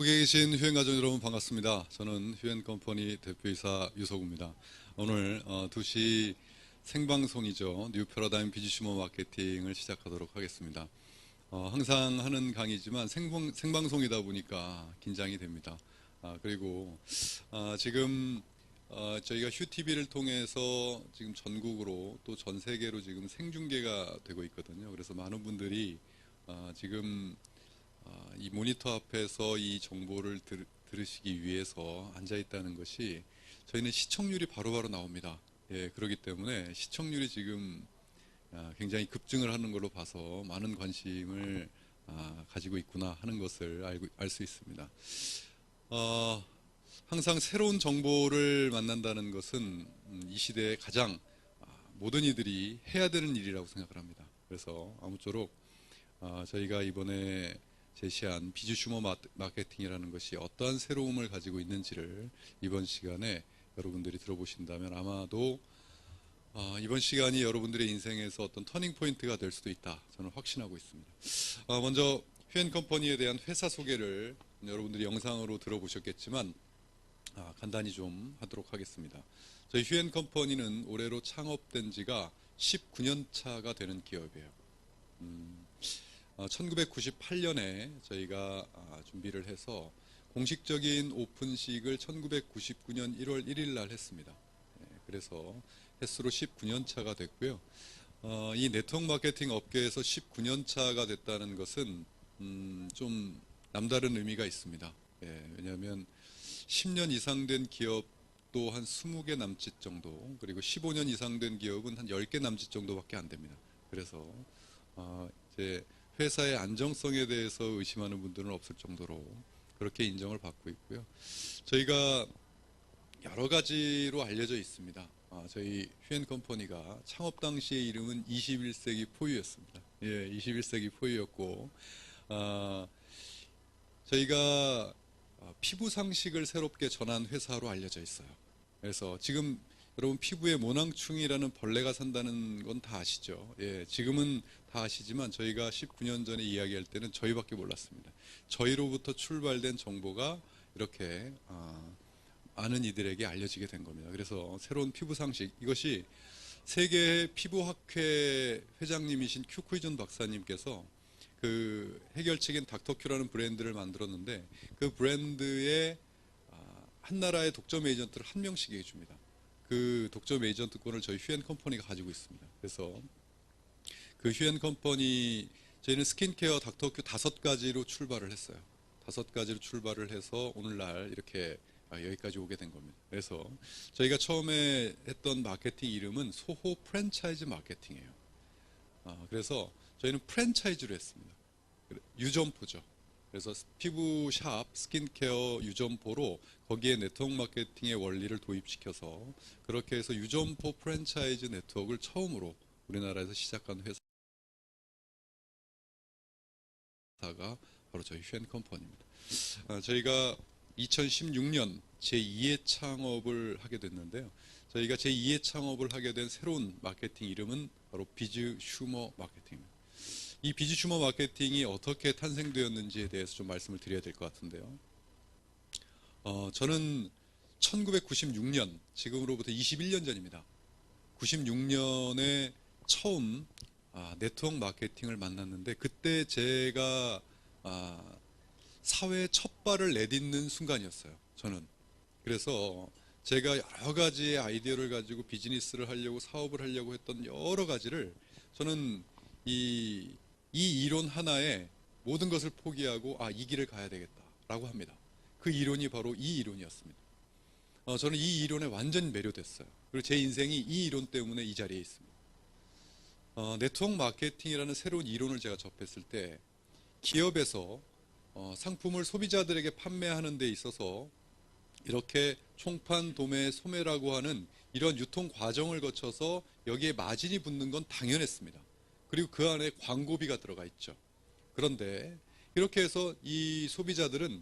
한국에 계신 휴행가족 여러분 반갑습니다. 저는 휴행컴퍼니 대표이사 유석우입니다. 오늘 2시 생방송이죠. 뉴 패러다임 비즈슈머 마케팅을 시작하도록 하겠습니다. 항상 하는 강의지만 생방송이다 보니까 긴장이 됩니다. 그리고 지금 저희가 휴TV를 통해서 지금 전국으로 또 전 세계로 지금 생중계가 되고 있거든요. 그래서 많은 분들이 지금 이 모니터 앞에서 이 정보를 들으시기 위해서 앉아 있다는 것이 저희는 시청률이 바로바로 나옵니다. 예, 그렇기 때문에 시청률이 지금 굉장히 급증을 하는 걸로 봐서 많은 관심을 가지고 있구나 하는 것을 알 수 있습니다. 항상 새로운 정보를 만난다는 것은 이 시대에 가장 모든 이들이 해야 되는 일이라고 생각을 합니다. 그래서 아무쪼록 저희가 이번에 제시한 비즈슈머 마케팅이라는 것이 어떠한 새로움을 가지고 있는지를 이번 시간에 여러분들이 들어보신다면 아마도 이번 시간이 여러분들의 인생에서 어떤 터닝 포인트가 될 수도 있다, 저는 확신하고 있습니다. 먼저 휴엔컴퍼니에 대한 회사 소개를 여러분들이 영상으로 들어보셨겠지만 간단히 좀 하도록 하겠습니다. 저희 휴엔컴퍼니는 올해로 창업된 지가 19년 차가 되는 기업이에요. 1998년에 저희가 준비를 해서 공식적인 오픈식을 1999년 1월 1일 날 했습니다. 그래서 횟수로 19년 차가 됐고요. 이 네트워크 마케팅 업계에서 19년 차가 됐다는 것은 좀 남다른 의미가 있습니다. 왜냐하면 10년 이상 된 기업도 한 20개 남짓 정도, 그리고 15년 이상 된 기업은 한 10개 남짓 정도밖에 안 됩니다. 그래서 이제 회사의 안정성에 대해서 의심하는 분들은 없을 정도로 그렇게 인정을 받고 있고요. 저희가 여러 가지로 알려져 있습니다. 저희 휴엔컴퍼니가 창업 당시의 이름은 21세기 포유였습니다. 예, 21세기 포유였고 저희가 피부 상식을 새롭게 전한 회사로 알려져 있어요. 그래서 지금 여러분 피부에 모낭충이라는 벌레가 산다는 건 다 아시죠? 예, 지금은 다 아시지만 저희가 19년 전에 이야기할 때는 저희밖에 몰랐습니다. 저희로부터 출발된 정보가 이렇게 많은 이들에게 알려지게 된 겁니다. 그래서 새로운 피부 상식, 이것이 세계 피부학회 회장님이신 큐쿠이준 박사님께서 그 해결책인 닥터큐라는 브랜드를 만들었는데 그 브랜드의 한 나라의 독점 에이전트를 한 명씩에게 줍니다. 그 독점 에이전트권을 저희 휴엔컴퍼니가 가지고 있습니다. 그래서 그 휴엔컴퍼니, 저희는 스킨케어 닥터큐 5가지로 출발을 했어요. 5가지로 출발을 해서 오늘날 이렇게 여기까지 오게 된 겁니다. 그래서 저희가 처음에 했던 마케팅 이름은 소호 프랜차이즈 마케팅이에요. 그래서 저희는 프랜차이즈로 했습니다. 유점포죠. 그래서 피부샵, 스킨케어 유점포로 거기에 네트워크 마케팅의 원리를 도입시켜서 그렇게 해서 유점포 프랜차이즈 네트워크를 처음으로 우리나라에서 시작한 회사가 바로 저희 휴엔컴퍼니입니다. 저희가 2016년 제2의 창업을 하게 됐는데요. 저희가 제2의 창업을 하게 된 새로운 마케팅 이름은 바로 비즈슈머 마케팅입니다. 이 비즈슈머 마케팅이 어떻게 탄생되었는지에 대해서 좀 말씀을 드려야 될 것 같은데요. 저는 1996년, 지금으로부터 21년 전입니다. 96년에 처음 네트워크 마케팅을 만났는데 그때 제가 사회에 첫 발을 내딛는 순간이었어요. 저는. 그래서 제가 여러 가지의 아이디어를 가지고 비즈니스를 하려고, 사업을 하려고 했던 여러 가지를 저는 이 이론 하나에 모든 것을 포기하고 이 길을 가야 되겠다라고 합니다. 그 이론이 바로 이 이론이었습니다. 저는 이 이론에 완전 매료됐어요. 그리고 제 인생이 이 이론 때문에 이 자리에 있습니다. 네트워크 마케팅이라는 새로운 이론을 제가 접했을 때 기업에서 상품을 소비자들에게 판매하는 데 있어서 이렇게 총판, 도매, 소매라고 하는 이런 유통 과정을 거쳐서 여기에 마진이 붙는 건 당연했습니다. 그리고 그 안에 광고비가 들어가 있죠. 그런데 이렇게 해서 이 소비자들은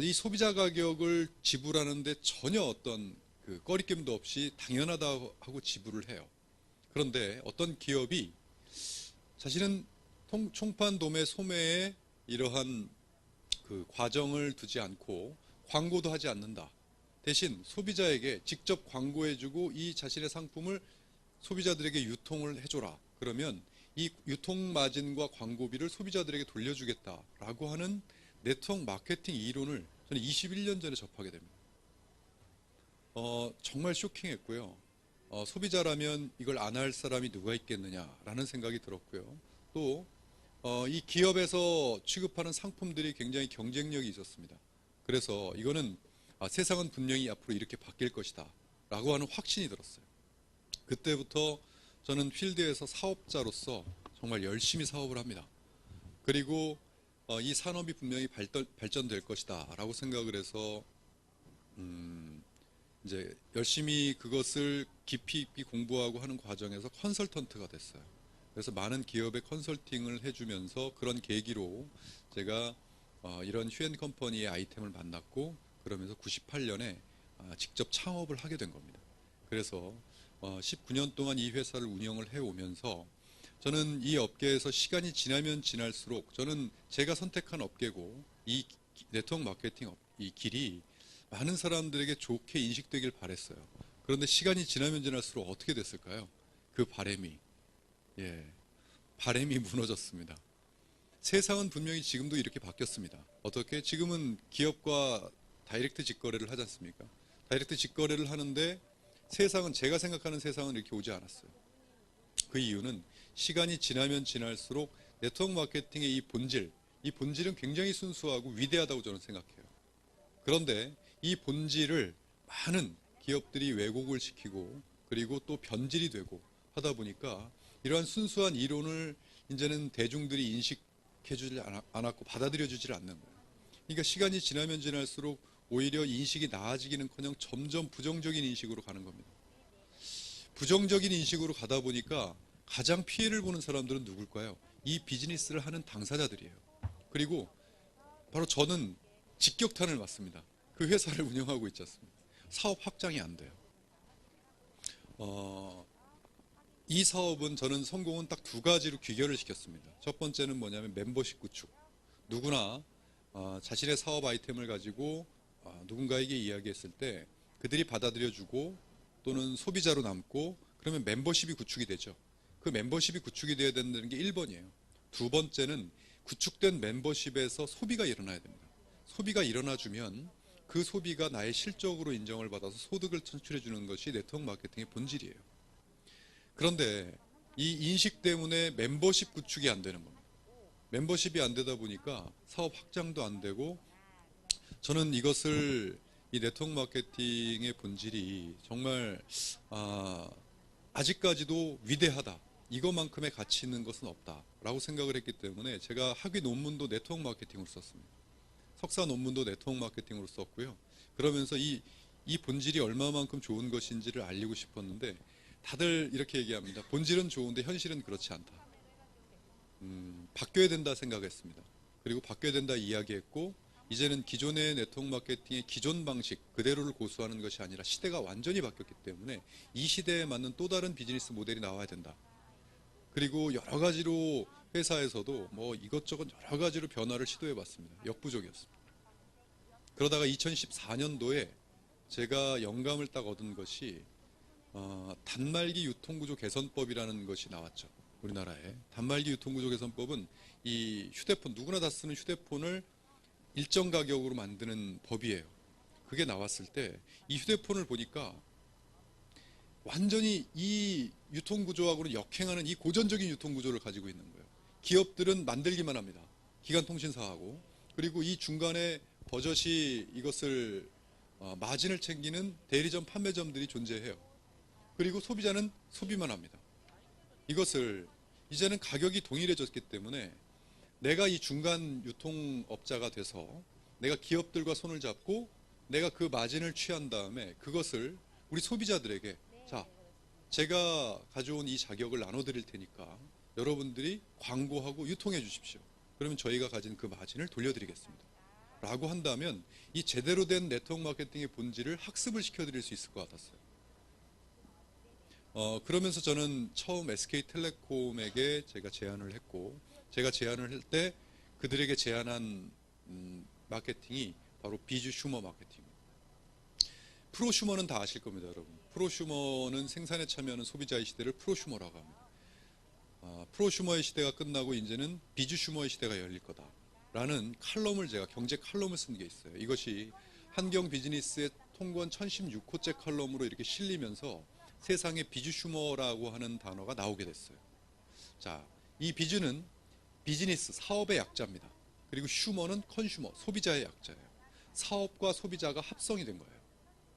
이 소비자 가격을 지불하는데 전혀 어떤 그 꺼리낌도 없이 당연하다고 하고 지불을 해요. 그런데 어떤 기업이 자신은 총판, 도매, 소매의 이러한 그 과정을 두지 않고 광고도 하지 않는다. 대신 소비자에게 직접 광고해주고 이 자신의 상품을 소비자들에게 유통을 해줘라. 그러면 이 유통 마진과 광고비를 소비자들에게 돌려주겠다라고 하는 네트워크 마케팅 이론을 저는 21년 전에 접하게 됩니다. 정말 쇼킹했고요. 소비자라면 이걸 안 할 사람이 누가 있겠느냐라는 생각이 들었고요. 또 이 기업에서 취급하는 상품들이 굉장히 경쟁력이 있었습니다. 그래서 이거는 세상은 분명히 앞으로 이렇게 바뀔 것이다 라고 하는 확신이 들었어요. 그때부터 저는 필드에서 사업자로서 정말 열심히 사업을 합니다. 그리고 이 산업이 분명히 발전될 것이다 라고 생각을 해서 이제 열심히 그것을 깊이 있게 공부하고 하는 과정에서 컨설턴트가 됐어요. 그래서 많은 기업에 컨설팅을 해주면서 그런 계기로 제가 이런 휴앤컴퍼니의 아이템을 만났고 그러면서 98년에 직접 창업을 하게 된 겁니다. 그래서 19년 동안 이 회사를 운영을 해오면서 저는 이 업계에서 시간이 지나면 지날수록 저는 제가 선택한 업계고 이 네트워크 마케팅 이 길이 많은 사람들에게 좋게 인식되길 바랬어요. 그런데 시간이 지나면 지날수록 어떻게 됐을까요? 그 바람이 무너졌습니다. 세상은 분명히 지금도 이렇게 바뀌었습니다. 어떻게? 지금은 기업과 다이렉트 직거래를 하지 않습니까? 다이렉트 직거래를 하는데 세상은 제가 생각하는 세상은 이렇게 오지 않았어요. 그 이유는 시간이 지나면 지날수록 네트워크 마케팅의 이 본질은 굉장히 순수하고 위대하다고 저는 생각해요. 그런데 이 본질을 많은 기업들이 왜곡을 시키고 그리고 또 변질이 되고 하다 보니까 이러한 순수한 이론을 이제는 대중들이 인식해주지 않았고 받아들여주질 않는 거예요. 그러니까 시간이 지나면 지날수록 오히려 인식이 나아지기는커녕 점점 부정적인 인식으로 가는 겁니다. 부정적인 인식으로 가다 보니까 가장 피해를 보는 사람들은 누굴까요? 이 비즈니스를 하는 당사자들이에요. 그리고 바로 저는 직격탄을 맞습니다. 그 회사를 운영하고 있지 않습니까? 사업 확장이 안 돼요. 이 사업은 저는 성공은 딱 두 가지로 귀결을 시켰습니다. 첫 번째는 뭐냐면 멤버십 구축. 누구나 자신의 사업 아이템을 가지고 누군가에게 이야기했을 때 그들이 받아들여주고 또는 소비자로 남고 그러면 멤버십이 구축이 되죠. 그 멤버십이 구축이 되어야 된다는 게 1번이에요. 두 번째는 구축된 멤버십에서 소비가 일어나야 됩니다. 소비가 일어나주면 그 소비가 나의 실적으로 인정을 받아서 소득을 창출해 주는 것이 네트워크 마케팅의 본질이에요. 그런데 이 인식 때문에 멤버십 구축이 안 되는 겁니다. 멤버십이 안 되다 보니까 사업 확장도 안 되고 저는 이것을 이 네트워크 마케팅의 본질이 정말 아직까지도 위대하다. 이것만큼의 가치 있는 것은 없다라고 생각을 했기 때문에 제가 학위 논문도 네트워크 마케팅으로 썼습니다. 석사 논문도 네트워크 마케팅으로 썼고요. 그러면서 이 본질이 얼마만큼 좋은 것인지를 알리고 싶었는데 다들 이렇게 얘기합니다. 본질은 좋은데 현실은 그렇지 않다. 바뀌어야 된다 생각했습니다. 그리고 바뀌어야 된다 이야기했고 이제는 기존의 네트워크 마케팅의 기존 방식 그대로를 고수하는 것이 아니라 시대가 완전히 바뀌었기 때문에 이 시대에 맞는 또 다른 비즈니스 모델이 나와야 된다. 그리고 여러 가지로 회사에서도 뭐 이것저것 여러 가지로 변화를 시도해 봤습니다. 역부족이었습니다. 그러다가 2014년도에 제가 영감을 딱 얻은 것이 단말기 유통구조 개선법이라는 것이 나왔죠. 우리나라에. 단말기 유통구조 개선법은 이 휴대폰, 누구나 다 쓰는 휴대폰을 일정 가격으로 만드는 법이에요. 그게 나왔을 때 이 휴대폰을 보니까 완전히 이 유통구조하고는 역행하는 이 고전적인 유통구조를 가지고 있는 거예요. 기업들은 만들기만 합니다. 기관통신사하고. 그리고 이 중간에 버젓이 이것을 마진을 챙기는 대리점 판매점들이 존재해요. 그리고 소비자는 소비만 합니다. 이것을 이제는 가격이 동일해졌기 때문에 내가 이 중간 유통업자가 돼서 내가 기업들과 손을 잡고 내가 그 마진을 취한 다음에 그것을 우리 소비자들에게 자, 제가 가져온 이 자격을 나눠드릴 테니까 여러분들이 광고하고 유통해 주십시오. 그러면 저희가 가진 그 마진을 돌려드리겠습니다. 라고 한다면 이 제대로 된 네트워크 마케팅의 본질을 학습을 시켜드릴 수 있을 것 같았어요. 그러면서 저는 처음 SK텔레콤에게 제가 제안을 했고 제가 제안을 할 때 그들에게 제안한 마케팅이 바로 비주슈머 마케팅입니다. 프로슈머는 다 아실 겁니다, 여러분. 프로슈머는 생산에 참여하는 소비자의 시대를 프로슈머라고 합니다. 프로슈머의 시대가 끝나고 이제는 비주슈머의 시대가 열릴 거다라는 칼럼을 제가 경제 칼럼을 쓴 게 있어요. 이것이 한경 비즈니스의 통권 1016호째 칼럼으로 이렇게 실리면서 세상에 비주슈머라고 하는 단어가 나오게 됐어요. 자, 이 비주는 비즈니스, 사업의 약자입니다. 그리고 슈머는 컨슈머, 소비자의 약자예요. 사업과 소비자가 합성이 된 거예요.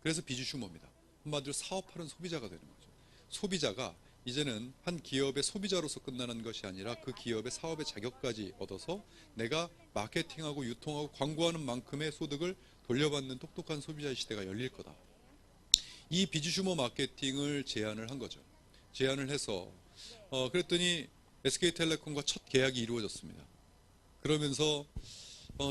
그래서 비주슈머입니다. 한마디로 사업하는 소비자가 되는 거죠. 소비자가 이제는 한 기업의 소비자로서 끝나는 것이 아니라 그 기업의 사업의 자격까지 얻어서 내가 마케팅하고 유통하고 광고하는 만큼의 소득을 돌려받는 똑똑한 소비자의 시대가 열릴 거다. 이 비주슈머 마케팅을 제안을 한 거죠. 제안을 해서 그랬더니 SK텔레콤과 첫 계약이 이루어졌습니다. 그러면서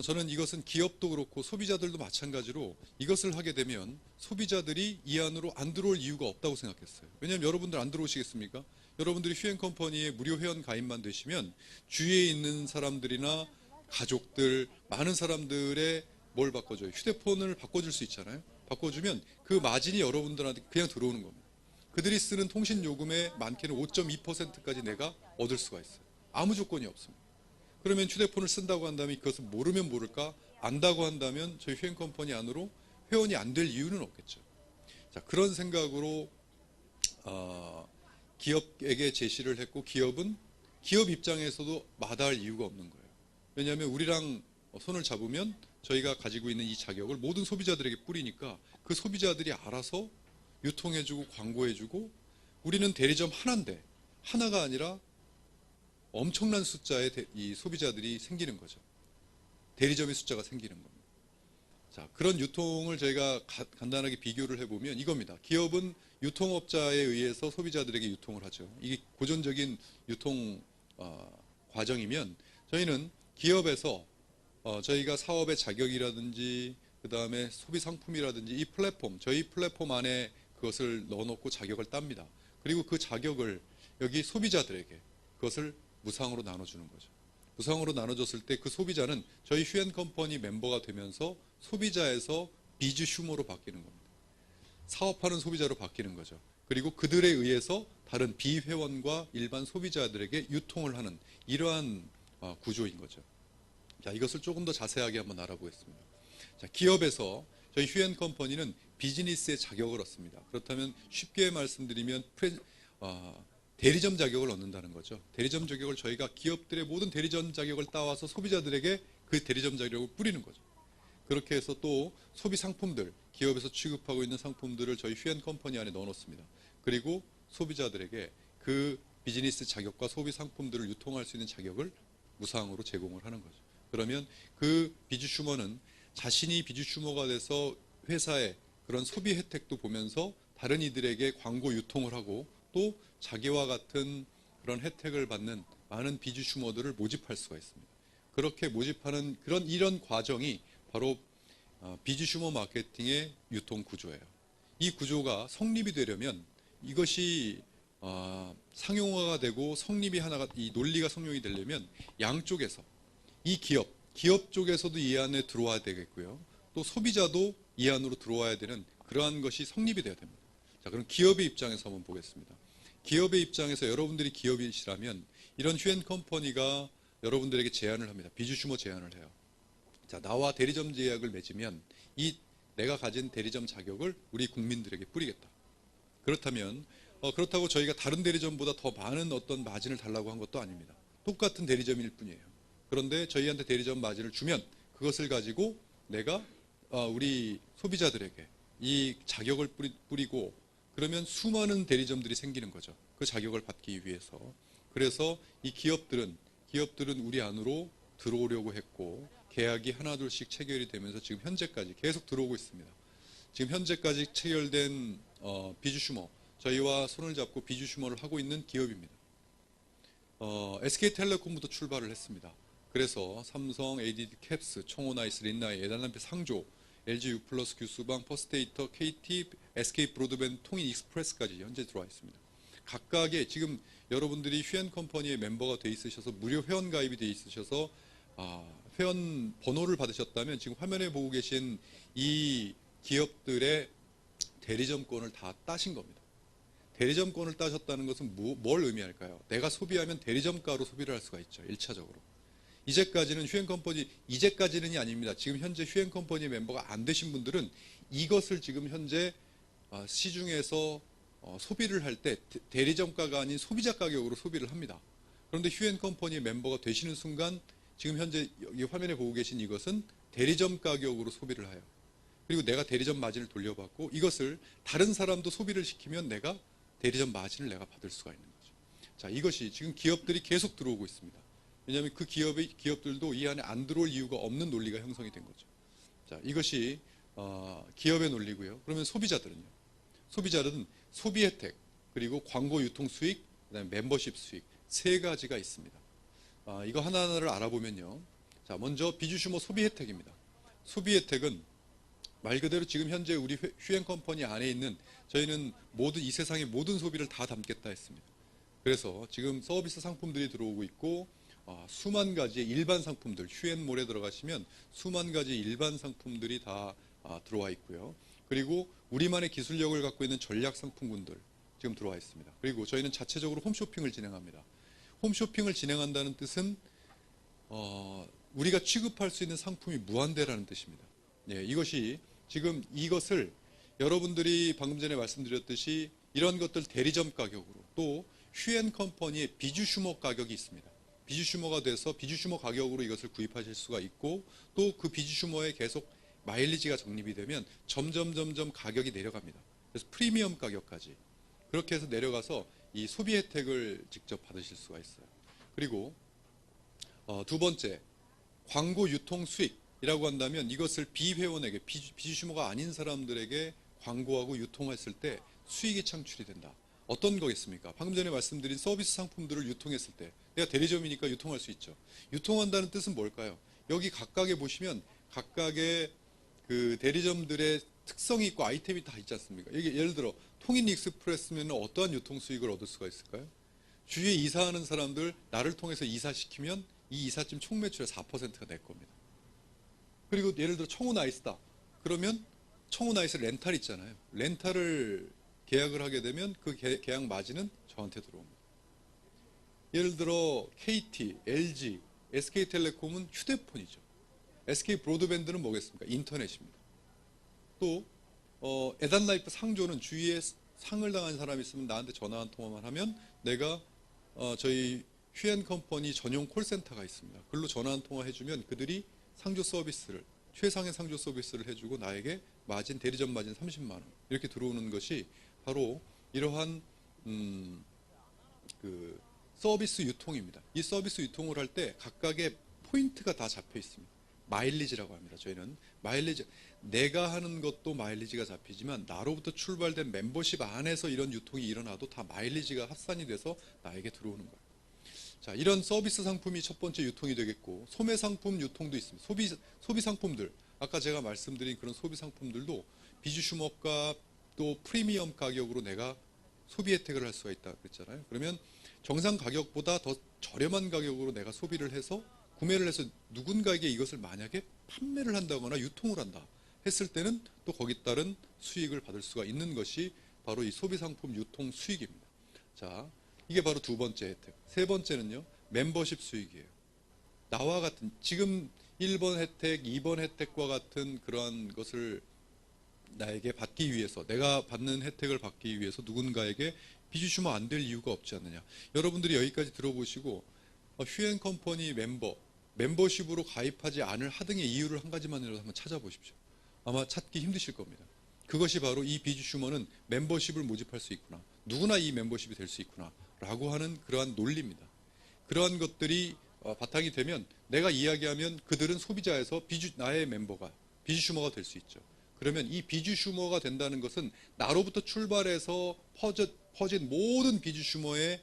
저는 이것은 기업도 그렇고 소비자들도 마찬가지로 이것을 하게 되면 소비자들이 이 안으로 안 들어올 이유가 없다고 생각했어요. 왜냐하면 여러분들 안 들어오시겠습니까? 여러분들이 휴앤컴퍼니에 무료 회원 가입만 되시면 주위에 있는 사람들이나 가족들, 많은 사람들의 뭘 바꿔줘요? 휴대폰을 바꿔줄 수 있잖아요. 바꿔주면 그 마진이 여러분들한테 그냥 들어오는 겁니다. 그들이 쓰는 통신 요금의 많게는 5.2%까지 내가 얻을 수가 있어요. 아무 조건이 없습니다. 그러면 휴대폰을 쓴다고 한다면 그것을 모르면 모를까, 안다고 한다면 저희 휴앤컴퍼니 안으로 회원이 안 될 이유는 없겠죠. 자, 그런 생각으로 기업에게 제시를 했고, 기업은 기업 입장에서도 마다할 이유가 없는 거예요. 왜냐하면 우리랑 손을 잡으면 저희가 가지고 있는 이 자격을 모든 소비자들에게 뿌리니까 그 소비자들이 알아서 유통해주고 광고해주고, 우리는 대리점 하나인데 하나가 아니라 엄청난 숫자의 이 소비자들이 생기는 거죠. 대리점의 숫자가 생기는 겁니다. 자, 그런 유통을 저희가 간단하게 비교를 해보면 이겁니다. 기업은 유통업자에 의해서 소비자들에게 유통을 하죠. 이게 고전적인 유통 과정이면, 저희는 기업에서 저희가 사업의 자격이라든지 그 다음에 소비 상품이라든지 이 플랫폼, 저희 플랫폼 안에 그것을 넣어놓고 자격을 땁니다. 그리고 그 자격을 여기 소비자들에게 그것을 무상으로 나눠주는 거죠. 무상으로 나눠줬을 때 그 소비자는 저희 휴앤컴퍼니 멤버가 되면서 소비자에서 비주슈머로 바뀌는 겁니다. 사업하는 소비자로 바뀌는 거죠. 그리고 그들에 의해서 다른 비회원과 일반 소비자들에게 유통을 하는 이러한 구조인 거죠. 자, 이것을 조금 더 자세하게 한번 알아보겠습니다. 자, 기업에서 저희 휴앤컴퍼니는 비즈니스의 자격을 얻습니다. 그렇다면 쉽게 말씀드리면 대리점 자격을 얻는다는 거죠. 대리점 자격을 저희가 기업들의 모든 대리점 자격을 따와서 소비자들에게 그 대리점 자격을 뿌리는 거죠. 그렇게 해서 또 소비 상품들, 기업에서 취급하고 있는 상품들을 저희 휴앤컴퍼니 안에 넣어놓습니다. 그리고 소비자들에게 그 비즈니스 자격과 소비 상품들을 유통할 수 있는 자격을 무상으로 제공을 하는 거죠. 그러면 그 비주슈머는 자신이 비주슈머가 돼서 회사의 그런 소비 혜택도 보면서 다른 이들에게 광고 유통을 하고 또 자기와 같은 그런 혜택을 받는 많은 비주슈머들을 모집할 수가 있습니다. 그렇게 모집하는 이런 과정이 바로 비주슈머 마케팅의 유통 구조예요. 이 구조가 성립이 되려면 이것이 상용화가 되고 성립이 이 논리가 성립이 되려면 양쪽에서 이 기업 쪽에서도 이 안에 들어와야 되겠고요. 또 소비자도 이 안으로 들어와야 되는 그러한 것이 성립이 돼야 됩니다. 자, 그럼 기업의 입장에서 한번 보겠습니다. 기업의 입장에서 여러분들이 기업이시라면 이런 휴앤컴퍼니가 여러분들에게 제안을 합니다. 비주슈머 제안을 해요. 자, 나와 대리점 계약을 맺으면 이 내가 가진 대리점 자격을 우리 국민들에게 뿌리겠다. 그렇다면 그렇다고 저희가 다른 대리점보다 더 많은 어떤 마진을 달라고 한 것도 아닙니다. 똑같은 대리점일 뿐이에요. 그런데 저희한테 대리점 마진을 주면 그것을 가지고 내가 우리 소비자들에게 이 자격을 뿌리고 그러면 수많은 대리점들이 생기는 거죠. 그 자격을 받기 위해서. 그래서 이 기업들은 우리 안으로 들어오려고 했고 계약이 하나둘씩 체결이 되면서 지금 현재까지 계속 들어오고 있습니다. 지금 현재까지 체결된 비주슈머, 저희와 손을 잡고 비주슈머를 하고 있는 기업입니다. SK텔레콤부터 출발을 했습니다. 그래서 삼성, ADD, 캡스, 청호나이스, 린나이, 에달란페, 상조, LG U+, 규수방, 퍼스테이터, KT, SK 브로드밴드, 통인 익스프레스까지 현재 들어와 있습니다. 각각의 지금 여러분들이 휴앤컴퍼니의 멤버가 돼 있으셔서 무료 회원 가입이 돼 있으셔서 회원 번호를 받으셨다면 지금 화면에 보고 계신 이 기업들의 대리점권을 다 따신 겁니다. 대리점권을 따셨다는 것은 뭘 의미할까요? 내가 소비하면 대리점가로 소비를 할 수가 있죠. 1차적으로. 이제까지는 휴앤컴퍼니, 이제까지는이 아닙니다. 지금 현재 휴앤컴퍼니 멤버가 안 되신 분들은 이것을 지금 현재 시중에서 소비를 할 때 대리점가가 아닌 소비자 가격으로 소비를 합니다. 그런데 휴앤컴퍼니 멤버가 되시는 순간 지금 현재 여기 화면에 보고 계신 이것은 대리점 가격으로 소비를 해요. 그리고 내가 대리점 마진을 돌려받고 이것을 다른 사람도 소비를 시키면 내가 대리점 마진을 내가 받을 수가 있는 거죠. 자, 이것이 지금 기업들이 계속 들어오고 있습니다. 왜냐하면 그 기업들도 이 안에 안 들어올 이유가 없는 논리가 형성이 된 거죠. 자, 이것이 기업의 논리고요. 그러면 소비자들은요? 소비자들은 소비 혜택, 그리고 광고 유통 수익, 그다음에 멤버십 수익 세 가지가 있습니다. 이거 하나하나를 알아보면요. 자, 먼저 비주슈머 소비 혜택입니다. 소비 혜택은 말 그대로 지금 현재 우리 휴앤컴퍼니 안에 있는 저희는 모든 이 세상의 모든 소비를 다 담겠다 했습니다. 그래서 지금 서비스 상품들이 들어오고 있고 수만 가지의 일반 상품들, 휴앤몰에 들어가시면 수만 가지 일반 상품들이 다 들어와 있고요. 그리고 우리만의 기술력을 갖고 있는 전략 상품군들 지금 들어와 있습니다. 그리고 저희는 자체적으로 홈쇼핑을 진행합니다. 홈쇼핑을 진행한다는 뜻은 우리가 취급할 수 있는 상품이 무한대라는 뜻입니다. 예, 이것이 지금 이것을 여러분들이 방금 전에 말씀드렸듯이 이런 것들 대리점 가격으로 또 휴앤컴퍼니의 비주슈머 가격이 있습니다. 비주슈머가 돼서 비주슈머 가격으로 이것을 구입하실 수가 있고 또 그 비주슈머에 계속 마일리지가 적립이 되면 점점 가격이 내려갑니다. 그래서 프리미엄 가격까지 그렇게 해서 내려가서 이 소비 혜택을 직접 받으실 수가 있어요. 그리고 두 번째, 광고 유통 수익이라고 한다면 이것을 비회원에게, 비주슈머가 아닌 사람들에게 광고하고 유통했을 때 수익이 창출이 된다. 어떤 거겠습니까? 방금 전에 말씀드린 서비스 상품들을 유통했을 때 내가 대리점이니까 유통할 수 있죠. 유통한다는 뜻은 뭘까요? 여기 각각에 보시면 각각의 그 대리점들의 특성이 있고 아이템이 다 있지 않습니까? 여기 예를 들어 통인 익스프레스면 어떠한 유통 수익을 얻을 수가 있을까요? 주위에 이사하는 사람들 나를 통해서 이사시키면 이 이삿짐 총 매출의 4%가 내 겁니다. 그리고 예를 들어 청운 아이스다. 그러면 청운 아이스 렌탈 있잖아요. 렌탈을 계약을 하게 되면 그 계약 마진은 저한테 들어옵니다. 예를 들어 KT, LG, SK텔레콤은 휴대폰이죠. SK 브로드밴드는 뭐겠습니까? 인터넷입니다. 또 에단라이프 상조는 주위에 상을 당한 사람이 있으면 나한테 전화 한 통화만 하면 내가 저희 휴앤컴퍼니 전용 콜센터가 있습니다. 그걸로 전화 한 통화 해주면 그들이 상조 서비스를 최상의 상조 서비스를 해주고 나에게 마진 대리점 마진 30만 원 이렇게 들어오는 것이 바로 이러한 그 서비스 유통입니다. 이 서비스 유통을 할 때 각각의 포인트가 다 잡혀 있습니다. 마일리지라고 합니다. 저희는 마일리지, 내가 하는 것도 마일리지가 잡히지만 나로부터 출발된 멤버십 안에서 이런 유통이 일어나도 다 마일리지가 합산이 돼서 나에게 들어오는 거예요. 자, 이런 서비스 상품이 첫 번째 유통이 되겠고 소매 상품 유통도 있습니다. 소비 상품들, 아까 제가 말씀드린 그런 소비 상품들도 비주슈머가 또 프리미엄 가격으로 내가 소비 혜택을 할 수가 있다 그랬잖아요. 그러면 정상 가격보다 더 저렴한 가격으로 내가 소비를 해서 구매를 해서 누군가에게 이것을 만약에 판매를 한다거나 유통을 한다 했을 때는 또 거기에 따른 수익을 받을 수가 있는 것이 바로 이 소비상품 유통 수익입니다. 자, 이게 바로 두 번째 혜택. 세 번째는요, 멤버십 수익이에요. 나와 같은 지금 1번 혜택, 2번 혜택과 같은 그러한 것을 나에게 받기 위해서, 내가 받는 혜택을 받기 위해서 누군가에게 비주슈머 안 될 이유가 없지 않느냐. 여러분들이 여기까지 들어보시고 휴앤컴퍼니 멤버십으로 가입하지 않을 하등의 이유를 한 가지만이라도 한번 찾아보십시오. 아마 찾기 힘드실 겁니다. 그것이 바로 이 비주슈머는 멤버십을 모집할 수 있구나. 누구나 이 멤버십이 될 수 있구나. 라고 하는 그러한 논리입니다. 그러한 것들이 바탕이 되면 내가 이야기하면 그들은 소비자에서 나의 멤버가 비주슈머가 될 수 있죠. 그러면 이 비주슈머가 된다는 것은 나로부터 출발해서 퍼진 모든 비주슈머의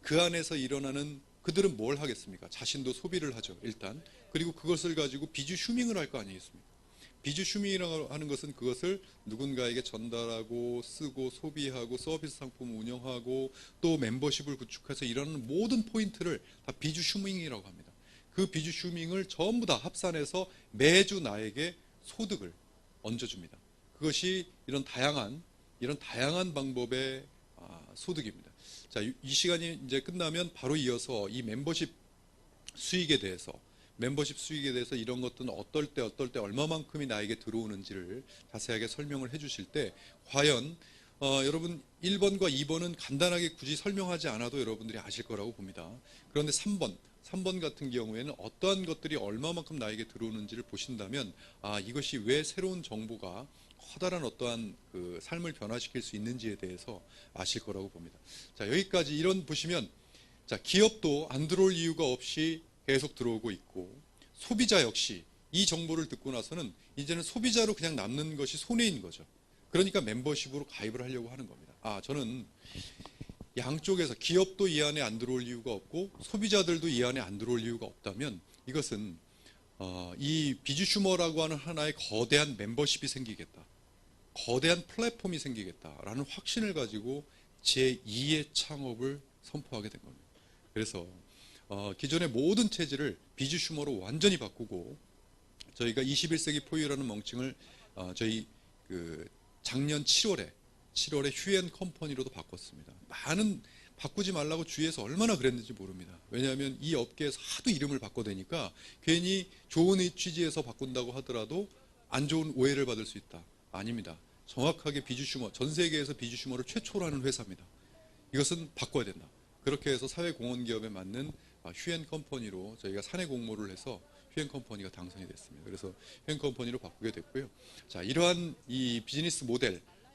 그 안에서 일어나는 그들은 뭘 하겠습니까? 자신도 소비를 하죠, 일단. 그리고 그것을 가지고 비주슈밍을 할 거 아니겠습니까? 비주슈밍이라고 하는 것은 그것을 누군가에게 전달하고 쓰고 소비하고 서비스 상품을 운영하고 또 멤버십을 구축해서 일어나는 모든 포인트를 다 비주슈밍이라고 합니다. 그 비주 슈밍을 전부 다 합산해서 매주 나에게 소득을 얹어줍니다. 그것이 이런 다양한 방법의 소득입니다. 자, 이 시간이 이제 끝나면 바로 이어서 이 멤버십 수익에 대해서 이런 것들은 어떨 때 얼마만큼이 나에게 들어오는지를 자세하게 설명을 해주실 때 과연 여러분 1번과 2번은 간단하게 굳이 설명하지 않아도 여러분들이 아실 거라고 봅니다. 그런데 3번 같은 경우에는 어떠한 것들이 얼마만큼 나에게 들어오는지를 보신다면 이것이 왜 새로운 정보가 커다란 어떠한 그 삶을 변화시킬 수 있는지에 대해서 아실 거라고 봅니다. 자, 여기까지 보시면 자, 기업도 안 들어올 이유가 없이 계속 들어오고 있고 소비자 역시 이 정보를 듣고 나서는 이제는 소비자로 그냥 남는 것이 손해인 거죠. 그러니까 멤버십으로 가입을 하려고 하는 겁니다. 저는 양쪽에서 기업도 이 안에 안 들어올 이유가 없고 소비자들도 이 안에 안 들어올 이유가 없다면 이것은 이 비주슈머라고 하는 하나의 거대한 멤버십이 생기겠다. 거대한 플랫폼이 생기겠다라는 확신을 가지고 제2의 창업을 선포하게 된 겁니다. 그래서 기존의 모든 체질을 비주슈머로 완전히 바꾸고 저희가 21세기 포유라는 명칭을 저희 작년 7월에 휴앤컴퍼니로도 바꿨습니다. 많은 바꾸지 말라고 주위에서 얼마나 그랬는지 모릅니다. 왜냐하면 이 업계에서 하도 이름을 바꿔대니까 괜히 좋은 취지에서 바꾼다고 하더라도 안 좋은 오해를 받을 수 있다. 아닙니다. 정확하게 비주슈머, 전 세계에서 비주슈머를 최초로 하는 회사입니다. 이것은 바꿔야 된다. 그렇게 해서 사회공헌기업에 맞는 휴앤컴퍼니로 저희가 사내 공모를 해서 휴앤컴퍼니가 당선이 됐습니다. 그래서 휴앤컴퍼니로 바꾸게 됐고요. 자, 이러한 이 비즈니스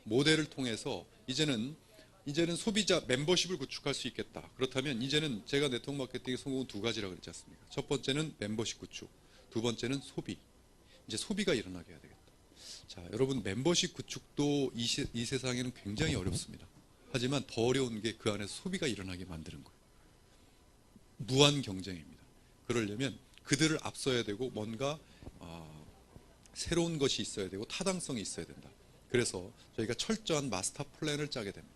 모델을 통해서 이제는 소비자 멤버십을 구축할 수 있겠다. 그렇다면 이제는 제가 네트워크 마케팅의 성공은 두 가지라고 그랬지 않습니까? 첫 번째는 멤버십 구축, 두 번째는 소비. 이제 소비가 일어나게 해야 되겠다. 자, 여러분 멤버십 구축도 이 세상에는 굉장히 어렵습니다. 하지만 더 어려운 게 그 안에서 소비가 일어나게 만드는 거예요. 무한 경쟁입니다. 그러려면 그들을 앞서야 되고 뭔가 새로운 것이 있어야 되고 타당성이 있어야 된다. 그래서 저희가 철저한 마스터 플랜을 짜게 됩니다.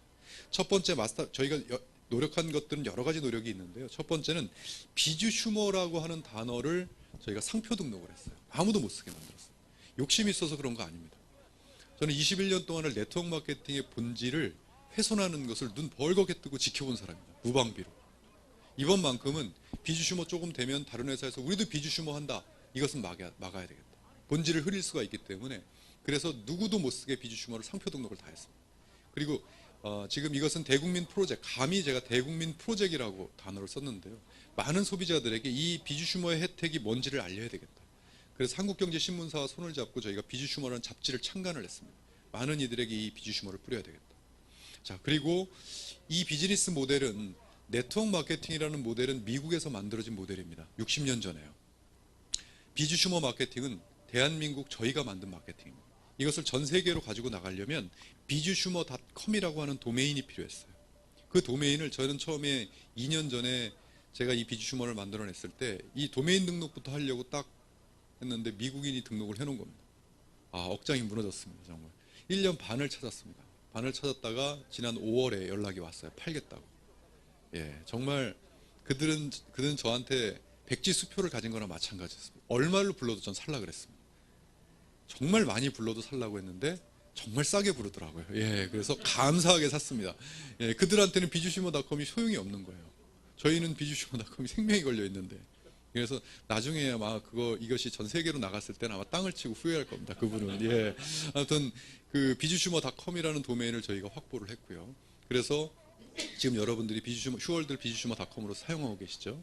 첫 번째 저희가 노력한 것들은 여러 가지 노력이 있는데요. 첫 번째는 비주슈머라고 하는 단어를 저희가 상표 등록을 했어요. 아무도 못 쓰게 만들었어요. 욕심이 있어서 그런 거 아닙니다. 저는 21년 동안을 네트워크 마케팅의 본질을 훼손하는 것을 눈 벌겋게 뜨고 지켜본 사람입니다. 무방비로. 이번만큼은 비주슈머 조금 되면 다른 회사에서 우리도 비주슈머 한다. 이것은 막아야 되겠다. 본질을 흐릴 수가 있기 때문에 그래서 누구도 못 쓰게 비주슈머를 상표 등록을 다 했습니다. 그리고 지금 이것은 대국민 프로젝트, 감히 제가 대국민 프로젝트라고 단어를 썼는데요. 많은 소비자들에게 이 비주슈머의 혜택이 뭔지를 알려야 되겠다. 그래서 한국경제신문사와 손을 잡고 저희가 비주슈머라는 잡지를 창간을 했습니다. 많은 이들에게 이 비주슈머를 뿌려야 되겠다. 자, 그리고 이 비즈니스 모델은 네트워크 마케팅이라는 모델은 미국에서 만들어진 모델입니다. 60년 전에요. 비주슈머 마케팅은 대한민국 저희가 만든 마케팅입니다. 이것을 전 세계로 가지고 나가려면 비주슈머닷컴이라고 하는 도메인이 필요했어요. 그 도메인을 저는 처음에 2년 전에 제가 이 비주슈머를 만들어냈을 때 이 도메인 등록부터 하려고 딱 했는데 미국인이 등록을 해놓은 겁니다. 억장이 무너졌습니다. 정말 1년 반을 찾았습니다. 반을 찾았다가 지난 5월에 연락이 왔어요. 팔겠다고. 예, 정말 그들은 저한테 백지 수표를 가진 거나 마찬가지였습니다. 얼마를 불러도 전 살라 그랬습니다. 정말 많이 불러도 살라고 했는데 정말 싸게 부르더라고요. 예, 그래서 감사하게 샀습니다. 예, 그들한테는 비주슈머닷컴이 소용이 없는 거예요. 저희는 비주슈머닷컴이 생명이 걸려 있는데. 그래서 나중에 아마 이것이 전 세계로 나갔을 때는 아마 땅을 치고 후회할 겁니다. 그분은. 예. 아무튼 그 비주슈머닷컴이라는 도메인을 저희가 확보를 했고요. 그래서 지금 여러분들이 휴월드 비주슈머닷컴으로 사용하고 계시죠.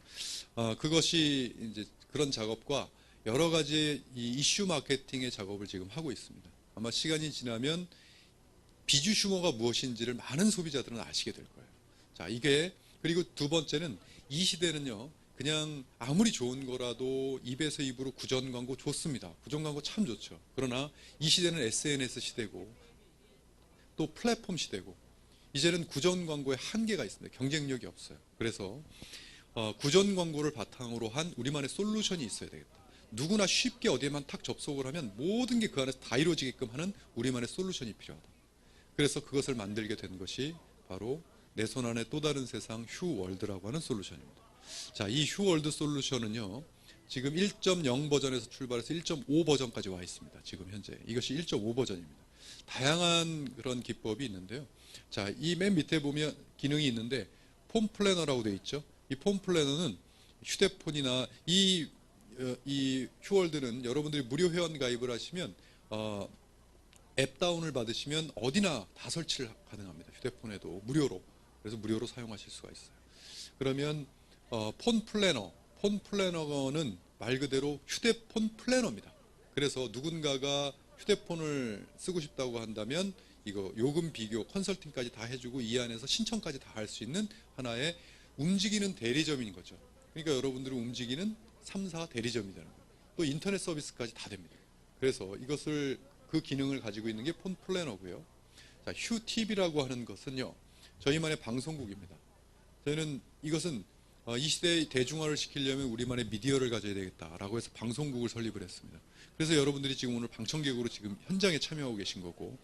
그것이 이제 그런 작업과 여러 가지 이 이슈 마케팅의 작업을 지금 하고 있습니다. 아마 시간이 지나면 비주슈머가 무엇인지를 많은 소비자들은 아시게 될 거예요. 자, 그리고 두 번째는 이 시대는요. 그냥 아무리 좋은 거라도 입에서 입으로 구전 광고 좋습니다. 구전 광고 참 좋죠. 그러나 이 시대는 SNS 시대고 또 플랫폼 시대고 이제는 구전 광고에 한계가 있습니다. 경쟁력이 없어요. 그래서 구전 광고를 바탕으로 한 우리만의 솔루션이 있어야 되겠다. 누구나 쉽게 어디에만 탁 접속을 하면 모든 게 그 안에서 다 이루어지게끔 하는 우리만의 솔루션이 필요하다. 그래서 그것을 만들게 된 것이 바로 내 손 안에 또 다른 세상 휴월드라고 하는 솔루션입니다. 자, 이 휴월드 솔루션은요, 지금 1.0 버전에서 출발해서 1.5 버전까지 와 있습니다. 지금 현재 이것이 1.5 버전입니다. 다양한 그런 기법이 있는데요. 자, 이 맨 밑에 보면 기능이 있는데 폼 플래너라고 되어 있죠. 이 폼 플래너는 휴대폰이나 이 휴월드는 여러분들이 무료 회원 가입을 하시면 앱 다운을 받으시면 어디나 다 설치를 가능합니다. 휴대폰에도 무료로. 그래서 무료로 사용하실 수가 있어요. 그러면 폰 플래너는 말 그대로 휴대폰 플래너입니다. 그래서 누군가가 휴대폰을 쓰고 싶다고 한다면 이거 요금 비교 컨설팅까지 다 해주고 이 안에서 신청까지 다 할 수 있는 하나의 움직이는 대리점인 거죠. 그러니까 여러분들이 움직이는 3사 대리점이 되는 거예요. 또 인터넷 서비스까지 다 됩니다. 그래서 이것을 그 기능을 가지고 있는 게 폰 플래너고요. 자, 휴TV라고 하는 것은요, 저희만의 방송국입니다. 저희는 이것은 이 시대의 대중화를 시키려면 우리만의 미디어를 가져야 되겠다라고 해서 방송국을 설립을 했습니다. 그래서 여러분들이 지금 오늘 방청객으로 지금 현장에 참여하고 계신 거고,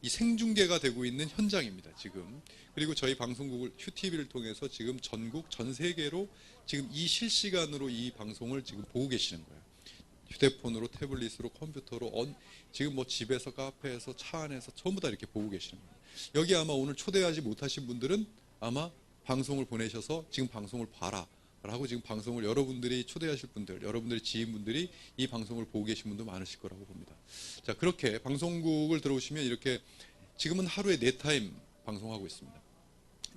이 생중계가 되고 있는 현장입니다, 지금. 그리고 저희 방송국을 휴TV를 통해서 지금 전국, 전 세계로 지금 이 실시간으로 이 방송을 지금 보고 계시는 거예요. 휴대폰으로, 태블릿으로, 컴퓨터로, 지금 뭐 집에서, 카페에서, 차 안에서 전부 다 이렇게 보고 계시는 거예요. 여기 아마 오늘 초대하지 못하신 분들은 아마 방송을 보내셔서 지금 방송을 봐라 라고 지금 방송을 여러분들이 초대하실 분들, 여러분들의 지인분들이 이 방송을 보고 계신 분도 많으실 거라고 봅니다. 자, 그렇게 방송국을 들어오시면 이렇게 지금은 하루에 4타임 방송하고 있습니다.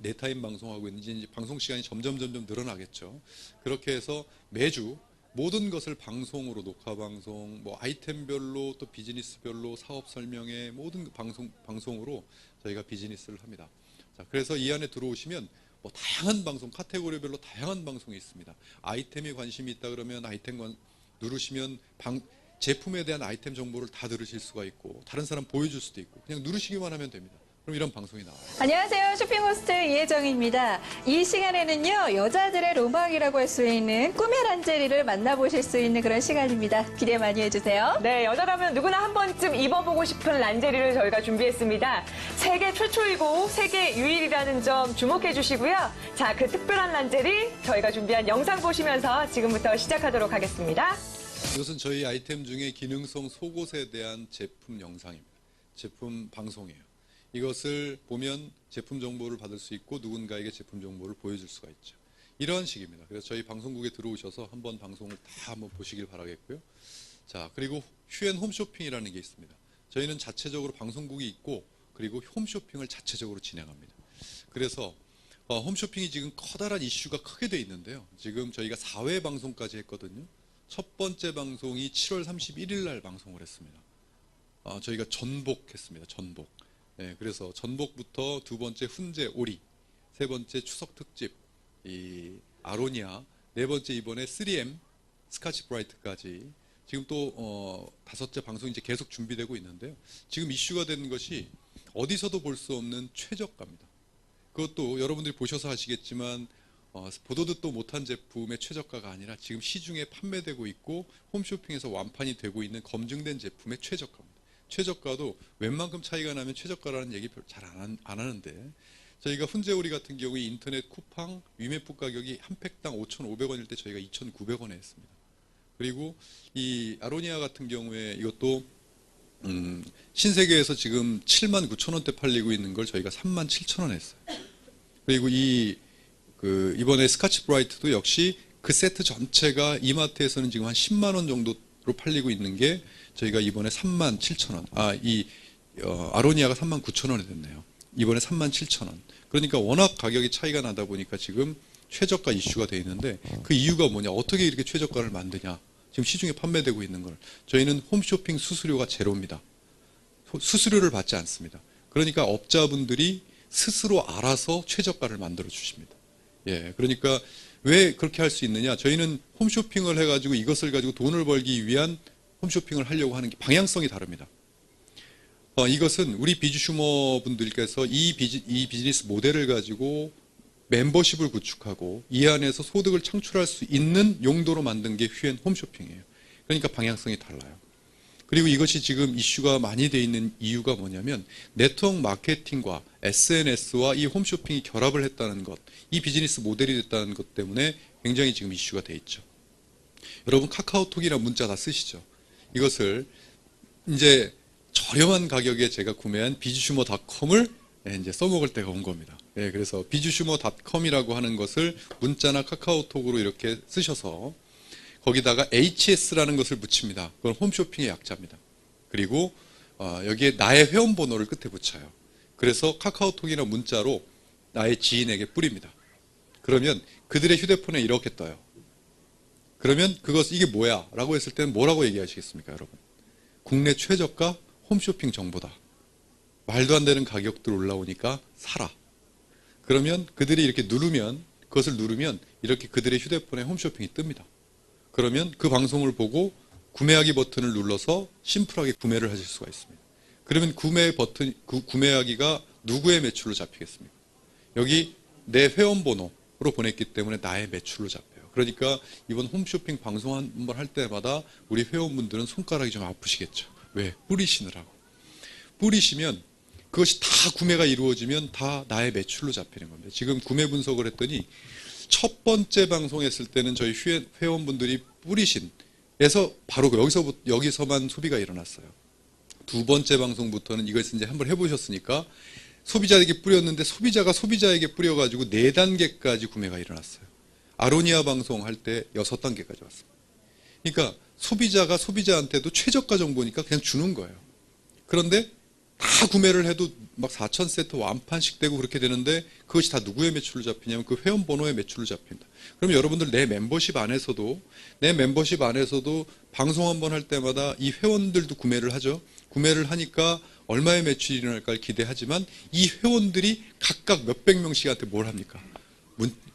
4타임 방송하고 있는지 이제 방송 시간이 점점 늘어나겠죠. 그렇게 해서 매주 모든 것을 방송으로, 녹화 방송, 뭐 아이템별로, 또 비즈니스별로, 사업 설명회, 모든 방송으로 저희가 비즈니스를 합니다. 자, 그래서 이 안에 들어오시면 뭐 다양한 방송, 카테고리별로 다양한 방송이 있습니다. 아이템에 관심이 있다 그러면 아이템 누르시면 제품에 대한 아이템 정보를 다 들으실 수가 있고, 다른 사람 보여줄 수도 있고, 그냥 누르시기만 하면 됩니다. 그럼 이런 방송이 나와요. 안녕하세요. 쇼핑 호스트 이혜정입니다. 이 시간에는요, 여자들의 로망이라고 할 수 있는 꿈의 란제리를 만나보실 수 있는 그런 시간입니다. 기대 많이 해주세요. 네, 여자라면 누구나 한 번쯤 입어보고 싶은 란제리를 저희가 준비했습니다. 세계 최초이고 세계 유일이라는 점 주목해 주시고요. 자, 그 특별한 란제리 저희가 준비한 영상 보시면서 지금부터 시작하도록 하겠습니다. 이것은 저희 아이템 중에 기능성 속옷에 대한 제품 영상입니다. 제품 방송이에요. 이것을 보면 제품 정보를 받을 수 있고 누군가에게 제품 정보를 보여줄 수가 있죠. 이런 식입니다. 그래서 저희 방송국에 들어오셔서 한번 방송을 다 한번 보시길 바라겠고요. 자, 그리고 휴앤 홈쇼핑이라는 게 있습니다. 저희는 자체적으로 방송국이 있고, 그리고 홈쇼핑을 자체적으로 진행합니다. 그래서 홈쇼핑이 지금 커다란 이슈가 크게 돼 있는데요. 지금 저희가 4회 방송까지 했거든요. 첫 번째 방송이 7월 31일 날 방송을 했습니다. 저희가 전복했습니다. 전복. 네, 그래서 전복부터 두 번째 훈제 오리, 세 번째 추석 특집 이 아로니아, 네 번째 이번에 3M 스카치 브라이트까지 지금 또 다섯째 방송 이제 계속 준비되고 있는데요. 지금 이슈가 되는 것이 어디서도 볼 수 없는 최저가입니다. 그것도 여러분들이 보셔서 아시겠지만 보도 듣도 못한 제품의 최저가가 아니라 지금 시중에 판매되고 있고 홈쇼핑에서 완판이 되고 있는 검증된 제품의 최저가입니다. 최저가도 웬만큼 차이가 나면 최저가라는 얘기 잘 안 하는데, 저희가 훈제오리 같은 경우에 인터넷 쿠팡 위메프 가격이 한 팩당 5,500원일 때 저희가 2,900원에 했습니다. 그리고 이 아로니아 같은 경우에 이것도 신세계에서 지금 79,000원대 팔리고 있는 걸 저희가 37,000원 했어요. 그리고 이번에 스카치 브라이트도 역시 그 세트 전체가 이마트에서는 지금 한 10만 원 정도로 팔리고 있는 게 저희가 이번에 37,000원, 아로니아가 39,000원이 됐네요. 이번에 37,000원. 그러니까 워낙 가격이 차이가 나다 보니까 지금 최저가 이슈가 돼 있는데, 그 이유가 뭐냐, 어떻게 이렇게 최저가를 만드냐, 지금 시중에 판매되고 있는 걸. 저희는 홈쇼핑 수수료가 제로입니다. 수수료를 받지 않습니다. 그러니까 업자분들이 스스로 알아서 최저가를 만들어 주십니다. 예, 그러니까 왜 그렇게 할 수 있느냐, 저희는 홈쇼핑을 해가지고 이것을 가지고 돈을 벌기 위한 홈쇼핑을 하려고 하는 게 방향성이 다릅니다. 이것은 우리 비즈슈머 분들께서 이 비즈니스 모델을 가지고 멤버십을 구축하고 이 안에서 소득을 창출할 수 있는 용도로 만든 게 휴앤 홈쇼핑이에요. 그러니까 방향성이 달라요. 그리고 이것이 지금 이슈가 많이 돼 있는 이유가 뭐냐면, 네트워크 마케팅과 SNS와 이 홈쇼핑이 결합을 했다는 것, 이 비즈니스 모델이 됐다는 것 때문에 굉장히 지금 이슈가 돼 있죠. 여러분 카카오톡이나 문자 다 쓰시죠? 이것을 이제 저렴한 가격에 제가 구매한 비주슈머닷컴을 이제 써먹을 때가 온 겁니다. 예, 그래서 비주슈머닷컴이라고 하는 것을 문자나 카카오톡으로 이렇게 쓰셔서 거기다가 HS라는 것을 붙입니다. 그건 홈쇼핑의 약자입니다. 그리고 여기에 나의 회원번호를 끝에 붙여요. 그래서 카카오톡이나 문자로 나의 지인에게 뿌립니다. 그러면 그들의 휴대폰에 이렇게 떠요. 그러면 이게 뭐야? 라고 했을 때는 뭐라고 얘기하시겠습니까, 여러분? 국내 최저가 홈쇼핑 정보다. 말도 안 되는 가격들 올라오니까 사라. 그러면 그들이 이렇게 그것을 누르면 이렇게 그들의 휴대폰에 홈쇼핑이 뜹니다. 그러면 그 방송을 보고 구매하기 버튼을 눌러서 심플하게 구매를 하실 수가 있습니다. 그러면 구매하기가 누구의 매출로 잡히겠습니까? 여기 내 회원번호로 보냈기 때문에 나의 매출로 잡혀요. 그러니까 이번 홈쇼핑 방송 한번 할 때마다 우리 회원분들은 손가락이 좀 아프시겠죠. 왜? 뿌리시느라고. 뿌리시면 그것이 다 구매가 이루어지면 다 나의 매출로 잡히는 겁니다. 지금 구매 분석을 했더니 첫 번째 방송했을 때는 저희 회원분들이 뿌리신에서 바로 여기서만 소비가 일어났어요. 두 번째 방송부터는 이것을 이제 한번 해보셨으니까 소비자에게 뿌렸는데 소비자가 소비자에게 뿌려가지고 4단계까지 구매가 일어났어요. 아로니아 방송할 때 6단계까지 왔습니다. 그러니까 소비자가 소비자한테도 최저가 정보니까 그냥 주는 거예요. 그런데 다 구매를 해도 막 4,000세트 완판씩 되고 그렇게 되는데 그것이 다 누구의 매출로 잡히냐면 그 회원 번호의 매출로 잡힌다. 그럼 여러분들 내 멤버십 안에서도 방송 한번 할 때마다 이 회원들도 구매를 하죠. 구매를 하니까 얼마의 매출이 일어날까 기대하지만 이 회원들이 각각 몇백 명씩한테 뭘 합니까?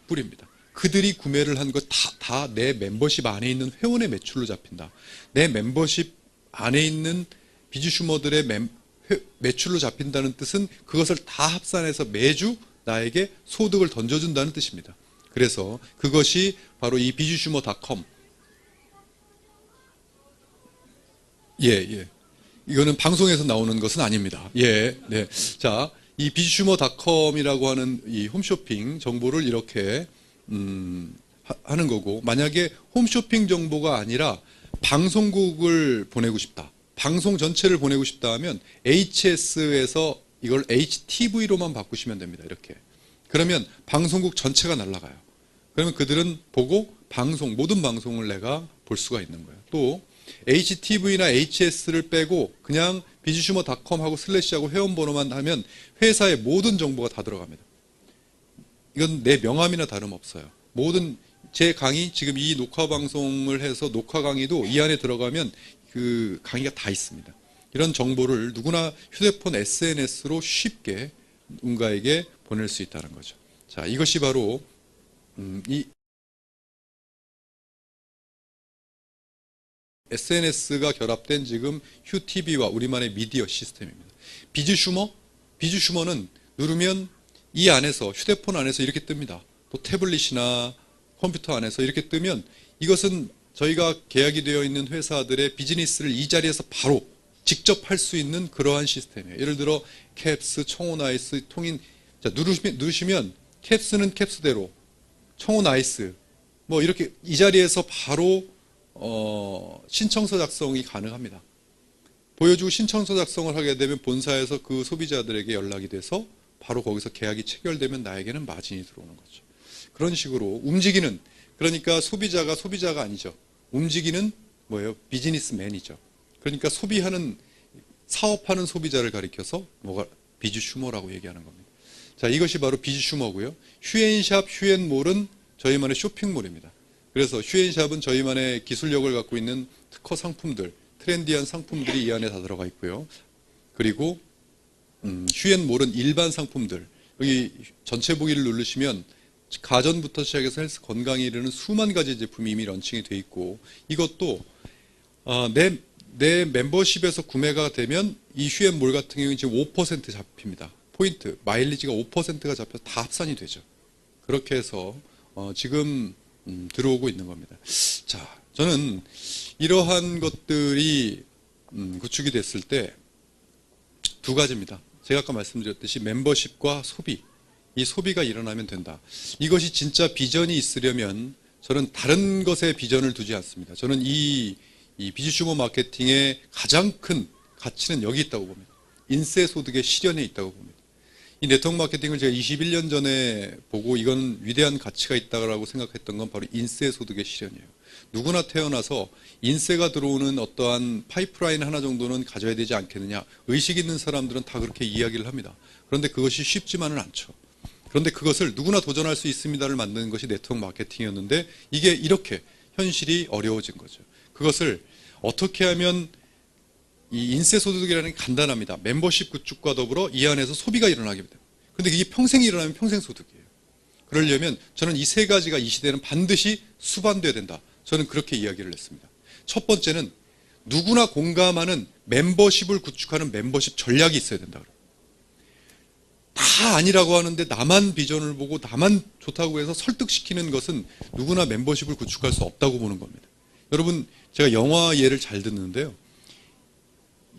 뿌립니다. 그들이 구매를 한 것 다 내 멤버십 안에 있는 회원의 매출로 잡힌다. 내 멤버십 안에 있는 비주슈머들의 매출로 잡힌다는 뜻은 그것을 다 합산해서 매주 나에게 소득을 던져준다는 뜻입니다. 그래서 그것이 바로 이 비주슈머닷컴. 예. 이거는 방송에서 나오는 것은 아닙니다. 예, 네. 자, 이 비주슈머닷컴이라고 하는 이 홈쇼핑 정보를 이렇게 하는 거고, 만약에 홈쇼핑 정보가 아니라 방송국을 보내고 싶다. 방송 전체를 보내고 싶다 하면 HS에서 이걸 HTV로만 바꾸시면 됩니다. 이렇게. 그러면 방송국 전체가 날아가요. 그러면 그들은 보고 모든 방송을 내가 볼 수가 있는 거예요. 또 HTV나 HS를 빼고 그냥 비주슈머닷컴 하고 슬래시하고 회원번호만 하면 회사의 모든 정보가 다 들어갑니다. 이건 내 명함이나 다름없어요. 모든 제 강의, 지금 이 녹화 방송을 해서 녹화 강의도 이 안에 들어가면 그 강의가 다 있습니다. 이런 정보를 누구나 휴대폰 SNS로 쉽게 누군가에게 보낼 수 있다는 거죠. 자, 이것이 바로 이 SNS가 결합된 지금 휴TV와 우리만의 미디어 시스템입니다. 비주슈머는 누르면 이 안에서 휴대폰 안에서 이렇게 뜹니다. 또 태블릿이나 컴퓨터 안에서 이렇게 뜨면 이것은 저희가 계약이 되어 있는 회사들의 비즈니스를 이 자리에서 바로 직접 할 수 있는 그러한 시스템이에요. 예를 들어 캡스, 청호나이스, 통인. 자, 누르시면 캡스는 캡스대로, 청호나이스 뭐 이렇게 이 자리에서 바로 신청서 작성이 가능합니다. 보여주고 신청서 작성을 하게 되면 본사에서 그 소비자들에게 연락이 돼서 바로 거기서 계약이 체결되면 나에게는 마진이 들어오는 거죠. 그런 식으로 움직이는, 그러니까 소비자가 아니죠. 움직이는 뭐예요? 비즈니스맨이죠. 그러니까 사업하는 소비자를 가리켜서 비주슈머라고 얘기하는 겁니다. 자, 이것이 바로 비주슈머고요. 휴앤샵, 휴앤몰은 저희만의 쇼핑몰입니다. 그래서 휴앤샵은 저희만의 기술력을 갖고 있는 특허 상품들, 트렌디한 상품들이 이 안에 다 들어가 있고요. 그리고 휴앤몰은 일반 상품들, 여기 전체 보기를 누르시면 가전부터 시작해서 헬스, 건강에 이르는 수만 가지 제품이 이미 런칭이 돼 있고, 이것도 내 멤버십에서 구매가 되면 이 휴앤몰 같은 경우는 지금 5% 잡힙니다. 포인트, 마일리지가 5%가 잡혀서 다 합산이 되죠. 그렇게 해서 지금 들어오고 있는 겁니다. 자, 저는 이러한 것들이 구축이 됐을 때 두 가지입니다. 제가 아까 말씀드렸듯이 멤버십과 소비, 이 소비가 일어나면 된다. 이것이 진짜 비전이 있으려면 저는 다른 것에 비전을 두지 않습니다. 저는 이 비즈슈머 마케팅의 가장 큰 가치는 여기 있다고 봅니다. 인세 소득의 실현에 있다고 봅니다. 이 네트워크 마케팅을 제가 21년 전에 보고 이건 위대한 가치가 있다고 생각했던 건 바로 인세 소득의 실현이에요. 누구나 태어나서 인세가 들어오는 어떠한 파이프라인 하나 정도는 가져야 되지 않겠느냐. 의식 있는 사람들은 다 그렇게 이야기를 합니다. 그런데 그것이 쉽지만은 않죠. 그런데 그것을 누구나 도전할 수 있습니다를 만드는 것이 네트워크 마케팅이었는데 이게 이렇게 현실이 어려워진 거죠. 그것을 어떻게 하면 이 인세소득이라는 게 간단합니다. 멤버십 구축과 더불어 이 안에서 소비가 일어나게 됩니다. 그런데 이게 평생 일어나면 평생 소득이에요. 그러려면 저는 이 세 가지가 이 시대는 반드시 수반돼야 된다. 저는 그렇게 이야기를 했습니다. 첫 번째는 누구나 공감하는 멤버십을 구축하는 멤버십 전략이 있어야 된다. 다 아니라고 하는데 나만 비전을 보고 나만 좋다고 해서 설득시키는 것은 누구나 멤버십을 구축할 수 없다고 보는 겁니다. 여러분, 제가 영화 예를 잘 듣는데요.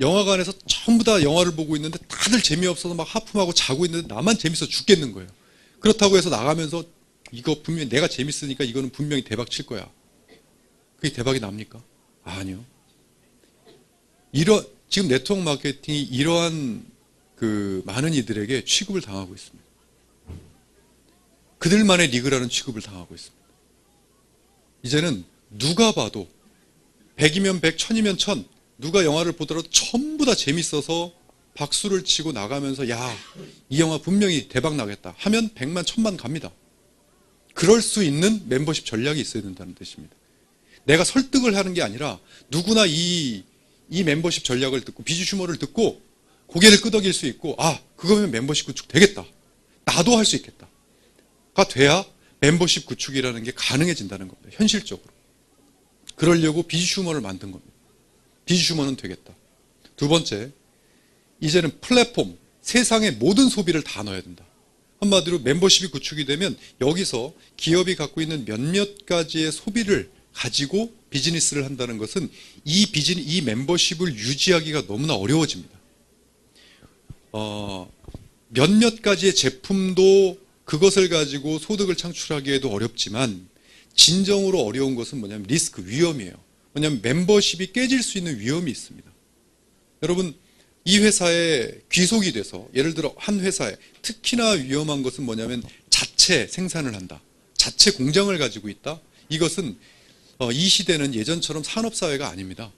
영화관에서 전부 다 영화를 보고 있는데 다들 재미없어서 막 하품하고 자고 있는데 나만 재밌어 죽겠는 거예요. 그렇다고 해서 나가면서 이거 분명히 내가 재밌으니까 이거는 분명히 대박 칠 거야. 그게 대박이 납니까? 아니요. 지금 네트워크 마케팅이 이러한 그 많은 이들에게 취급을 당하고 있습니다. 그들만의 리그라는 취급을 당하고 있습니다. 이제는 누가 봐도 100이면 100, 1000이면 1000 누가 영화를 보더라도 전부 다 재밌어서 박수를 치고 나가면서 야, 이 영화 분명히 대박 나겠다 하면 100만, 1000만 갑니다. 그럴 수 있는 멤버십 전략이 있어야 된다는 뜻입니다. 내가 설득을 하는 게 아니라 누구나 이 멤버십 전략을 듣고 비즈슈머를 듣고 고개를 끄덕일 수 있고 그거면 멤버십 구축 되겠다. 나도 할 수 있겠다.가 돼야 멤버십 구축이라는 게 가능해진다는 겁니다. 현실적으로. 그러려고 비즈슈머를 만든 겁니다. 비즈슈머는 되겠다. 두 번째, 이제는 플랫폼, 세상의 모든 소비를 다 넣어야 된다. 한마디로 멤버십이 구축이 되면 여기서 기업이 갖고 있는 몇몇 가지의 소비를 가지고 비즈니스를 한다는 것은 이 멤버십을 유지하기가 너무나 어려워집니다. 몇몇 가지의 제품도 그것을 가지고 소득을 창출하기에도 어렵지만 진정으로 어려운 것은 뭐냐면 리스크, 위험이에요. 뭐냐면 멤버십이 깨질 수 있는 위험이 있습니다. 여러분, 이 회사에 귀속이 돼서 예를 들어 한 회사에 특히나 위험한 것은 뭐냐면 자체 생산을 한다. 자체 공장을 가지고 있다. 이것은 이 시대는 예전처럼 산업사회가 아닙니다.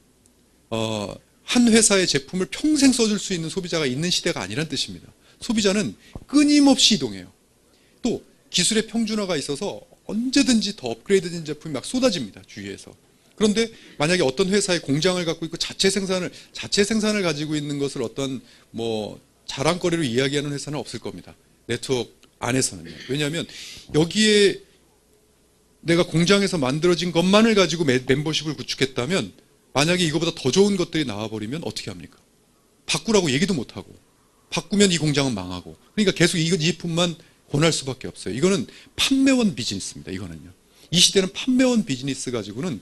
한 회사의 제품을 평생 써줄 수 있는 소비자가 있는 시대가 아니란 뜻입니다. 소비자는 끊임없이 이동해요. 또 기술의 평준화가 있어서 언제든지 더 업그레이드된 제품이 막 쏟아집니다. 주위에서. 그런데 만약에 어떤 회사의 공장을 갖고 있고 자체 생산을 가지고 있는 것을 어떤 자랑거리로 이야기하는 회사는 없을 겁니다. 네트워크 안에서는요. 왜냐하면 여기에 내가 공장에서 만들어진 것만을 가지고 멤버십을 구축했다면 만약에 이거보다 더 좋은 것들이 나와버리면 어떻게 합니까? 바꾸라고 얘기도 못하고 바꾸면 이 공장은 망하고 그러니까 계속 이 제품만 권할 수밖에 없어요. 이거는 판매원 비즈니스입니다. 이거는요. 이 시대는 판매원 비즈니스 가지고는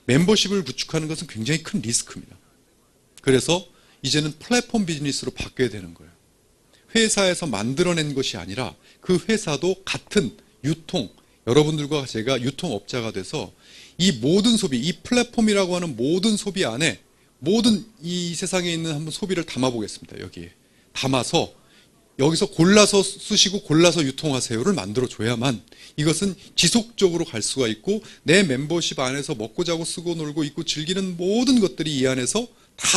멤버십을 구축하는 것은 굉장히 큰 리스크입니다. 그래서 이제는 플랫폼 비즈니스로 바뀌어야 되는 거예요. 회사에서 만들어낸 것이 아니라 그 회사도 같은 유통, 여러분들과 제가 유통업자가 돼서 이 모든 소비, 이 플랫폼이라고 하는 모든 소비 안에 모든 이 세상에 있는 한번 소비를 담아보겠습니다. 여기에. 담아서 여기서 골라서 쓰시고 골라서 유통하세요를 만들어줘야만 이것은 지속적으로 갈 수가 있고 내 멤버십 안에서 먹고 자고 쓰고 놀고 있고 즐기는 모든 것들이 이 안에서 다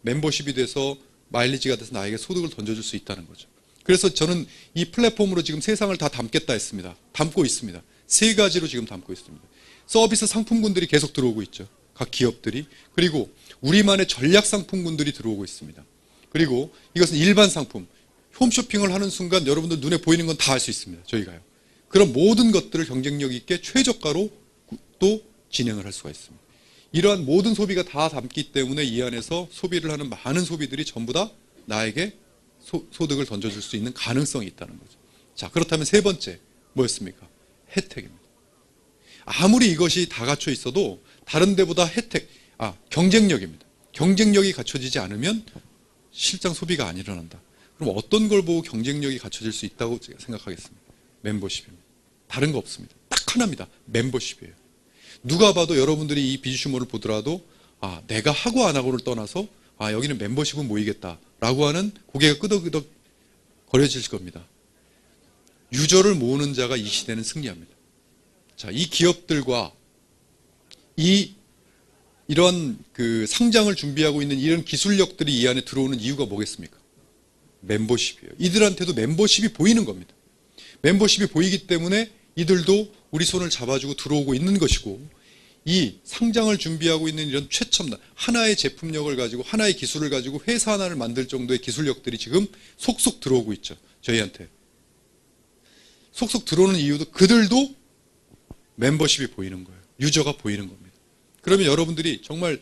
멤버십이 돼서 마일리지가 돼서 나에게 소득을 던져줄 수 있다는 거죠. 그래서 저는 이 플랫폼으로 지금 세상을 다 담겠다 했습니다. 담고 있습니다. 세 가지로 지금 담고 있습니다. 서비스 상품군들이 계속 들어오고 있죠. 각 기업들이. 그리고 우리만의 전략 상품군들이 들어오고 있습니다. 그리고 이것은 일반 상품. 홈쇼핑을 하는 순간 여러분들 눈에 보이는 건 다 할 수 있습니다. 저희가요. 그런 모든 것들을 경쟁력 있게 최저가로 또 진행을 할 수가 있습니다. 이러한 모든 소비가 다 담기 때문에 이 안에서 소비를 하는 많은 소비들이 전부 다 나에게 소득을 던져줄 수 있는 가능성이 있다는 거죠. 자, 그렇다면 세 번째 뭐였습니까? 혜택입니다. 아무리 이것이 다 갖춰 있어도 다른 데보다 경쟁력입니다. 경쟁력이 갖춰지지 않으면 실장 소비가 안 일어난다. 그럼 어떤 걸 보고 경쟁력이 갖춰질 수 있다고 제가 생각하겠습니다. 멤버십입니다. 다른 거 없습니다. 딱 하나입니다. 멤버십이에요. 누가 봐도 여러분들이 이 비즈슈머를 보더라도 내가 하고 안 하고를 떠나서 여기는 멤버십은 모이겠다라고 하는 고개가 끄덕끄덕 거려질 겁니다. 유저를 모으는 자가 이 시대는 승리합니다. 자, 이 기업들과 이러한 그 상장을 준비하고 있는 이런 기술력들이 이 안에 들어오는 이유가 뭐겠습니까? 멤버십이에요. 이들한테도 멤버십이 보이는 겁니다. 멤버십이 보이기 때문에 이들도 우리 손을 잡아주고 들어오고 있는 것이고, 이 상장을 준비하고 있는 이런 최첨단 하나의 제품력을 가지고 하나의 기술을 가지고 회사 하나를 만들 정도의 기술력들이 지금 속속 들어오고 있죠. 저희한테. 속속 들어오는 이유도 그들도 멤버십이 보이는 거예요. 유저가 보이는 겁니다. 그러면 여러분들이 정말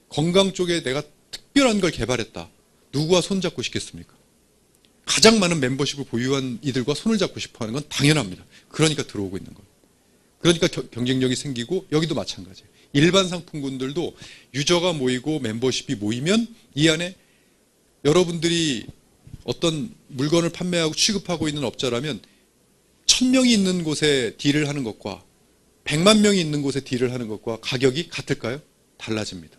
건강 쪽에 내가 특별한 걸 개발했다. 누구와 손잡고 싶겠습니까? 가장 많은 멤버십을 보유한 이들과 손을 잡고 싶어 하는 건 당연합니다. 그러니까 들어오고 있는 거예요. 그러니까 경쟁력이 생기고, 여기도 마찬가지예요. 일반 상품군들도 유저가 모이고 멤버십이 모이면 이 안에 여러분들이 어떤 물건을 판매하고 취급하고 있는 업자라면 1000명이 있는 곳에 딜을 하는 것과 100만 명이 있는 곳에 딜을 하는 것과 가격이 같을까요? 달라집니다.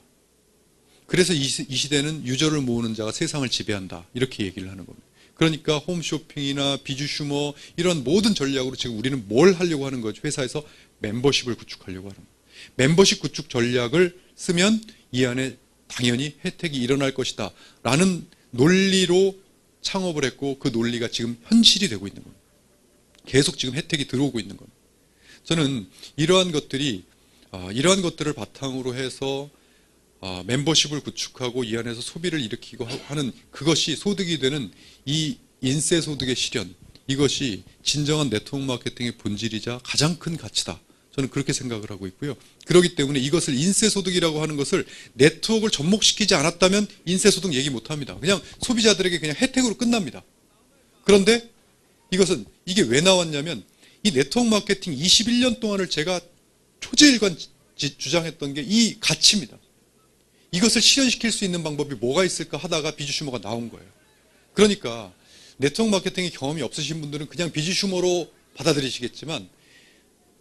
그래서 이 시대는 유저를 모으는 자가 세상을 지배한다. 이렇게 얘기를 하는 겁니다. 그러니까 홈쇼핑이나 비즈슈머 이런 모든 전략으로 지금 우리는 뭘 하려고 하는 거죠? 회사에서 멤버십을 구축하려고 하는 거예요. 멤버십 구축 전략을 쓰면 이 안에 당연히 혜택이 일어날 것이다 라는 논리로 창업을 했고, 그 논리가 지금 현실이 되고 있는 겁니다. 계속 지금 혜택이 들어오고 있는 겁니다. 저는 이러한 것들을 바탕으로 해서 멤버십을 구축하고 이 안에서 소비를 일으키고 하는 그것이 소득이 되는 이 인세 소득의 실현, 이것이 진정한 네트워크 마케팅의 본질이자 가장 큰 가치다. 저는 그렇게 생각을 하고 있고요. 그렇기 때문에 이것을 인세 소득이라고 하는 것을 네트워크를 접목시키지 않았다면 인세 소득 얘기 못 합니다. 그냥 소비자들에게 그냥 혜택으로 끝납니다. 그런데 이게 왜 나왔냐면, 이 네트워크 마케팅 21년 동안을 제가 초지일관 주장했던 게 이 가치입니다. 이것을 실현시킬 수 있는 방법이 뭐가 있을까 하다가 비즈슈머가 나온 거예요. 그러니까 네트워크 마케팅의 경험이 없으신 분들은 그냥 비즈슈머로 받아들이시겠지만,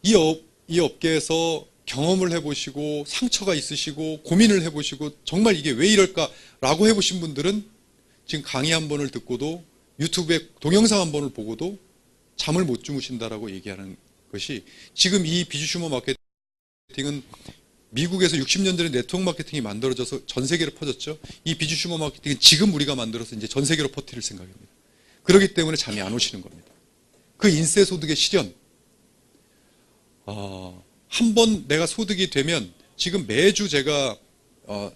이 업계에서 경험을 해보시고 상처가 있으시고 고민을 해보시고 정말 이게 왜 이럴까라고 해보신 분들은 지금 강의 한 번을 듣고도 유튜브에 동영상 한 번을 보고도 잠을 못 주무신다라고 얘기하는 것이, 지금 이 비즈슈머 마케팅은 미국에서 60년 전에 네트워크 마케팅이 만들어져서 전 세계로 퍼졌죠. 이 비즈슈머 마케팅은 지금 우리가 만들어서 이제 전 세계로 퍼뜨릴 생각입니다. 그렇기 때문에 잠이 안 오시는 겁니다. 그 인세 소득의 실현. 한 번 내가 소득이 되면 지금 매주 제가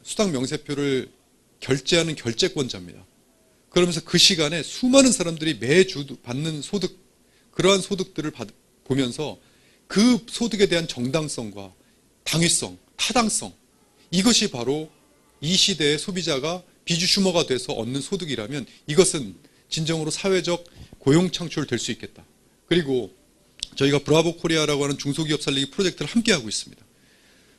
수당 명세표를 결제하는 결제권자입니다. 그러면서 그 시간에 수많은 사람들이 매주 받는 소득, 그러한 소득들을 보면서 그 소득에 대한 정당성과 당위성, 타당성, 이것이 바로 이 시대의 소비자가 비즈슈머가 돼서 얻는 소득이라면 이것은 진정으로 사회적 고용 창출 될 수 있겠다. 그리고 저희가 브라보 코리아라고 하는 중소기업 살리기 프로젝트를 함께 하고 있습니다.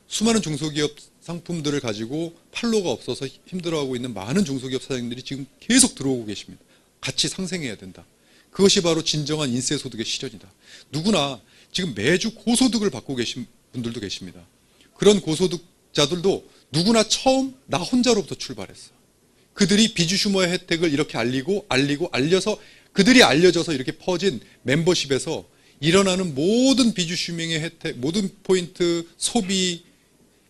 수많은 중소기업 상품들을 가지고 판로가 없어서 힘들어하고 있는 많은 중소기업 사장님들이 지금 계속 들어오고 계십니다. 같이 상생해야 된다. 그것이 바로 진정한 인세소득의 실현이다. 누구나 지금 매주 고소득을 받고 계신 분들도 계십니다. 그런 고소득자들도 누구나 처음 나 혼자로부터 출발했어요. 그들이 비즈슈머의 혜택을 이렇게 알려서 그들이 알려져서 이렇게 퍼진 멤버십에서 일어나는 모든 비즈슈밍의 혜택, 모든 포인트, 소비,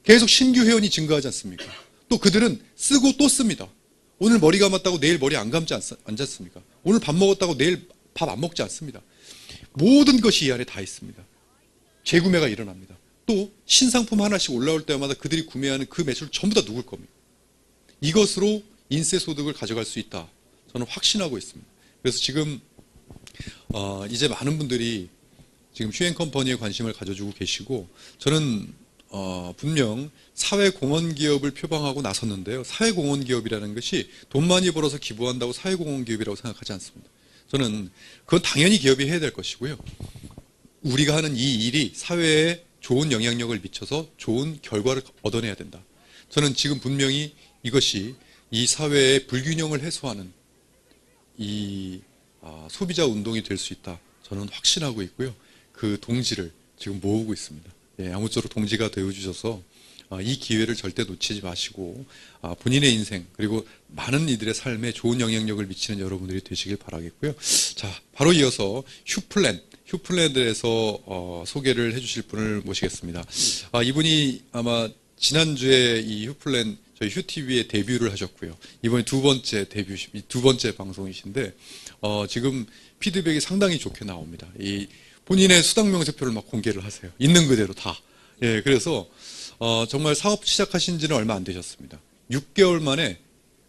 계속 신규 회원이 증가하지 않습니까? 또 그들은 쓰고 또 씁니다. 오늘 머리 감았다고 내일 머리 안 감지 않습니까? 오늘 밥 먹었다고 내일 밥 안 먹지 않습니다. 모든 것이 이 안에 다 있습니다. 재구매가 일어납니다. 또 신상품 하나씩 올라올 때마다 그들이 구매하는 그 매출 전부 다 누굴 겁니다. 이것으로 인세소득을 가져갈 수 있다. 저는 확신하고 있습니다. 그래서 지금 이제 많은 분들이 지금 휴앤컴퍼니에 관심을 가져주고 계시고, 저는 분명 사회공헌기업을 표방하고 나섰는데요. 사회공헌기업이라는 것이 돈 많이 벌어서 기부한다고 사회공헌기업이라고 생각하지 않습니다. 저는 그건 당연히 기업이 해야 될 것이고요. 우리가 하는 이 일이 사회에 좋은 영향력을 미쳐서 좋은 결과를 얻어내야 된다. 저는 지금 분명히 이것이 이 사회의 불균형을 해소하는 이 소비자 운동이 될 수 있다. 저는 확신하고 있고요. 그 동지를 지금 모으고 있습니다. 예, 아무쪼록 동지가 되어주셔서 이 기회를 절대 놓치지 마시고 본인의 인생 그리고 많은 이들의 삶에 좋은 영향력을 미치는 여러분들이 되시길 바라겠고요. 자, 바로 이어서 휴플랜에 대해서 소개를 해주실 분을 모시겠습니다. 이분이 아마 지난주에 이 휴플랜 저희 휴TV에 데뷔를 하셨고요. 이번에 두 번째 방송이신데 지금 피드백이 상당히 좋게 나옵니다. 이 본인의 수당 명세표를 막 공개를 하세요. 있는 그대로 다. 예, 그래서 정말 사업 시작하신 지는 얼마 안 되셨습니다. 6개월 만에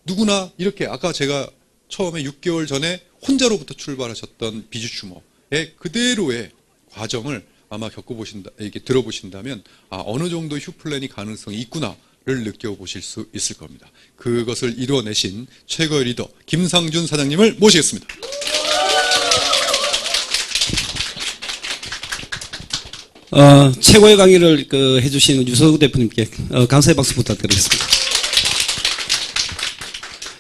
누구나 이렇게 아까 제가 처음에 6개월 전에 혼자로부터 출발하셨던 비주추모의 그대로의 과정을 아마 이렇게 들어보신다면 어느 정도 휴플랜이 가능성이 있구나를 느껴보실 수 있을 겁니다. 그것을 이루어내신 최고의 리더 김상준 사장님을 모시겠습니다. 최고의 강의를 해주신 유서우 대표님께 감사의 박수 부탁드리겠습니다.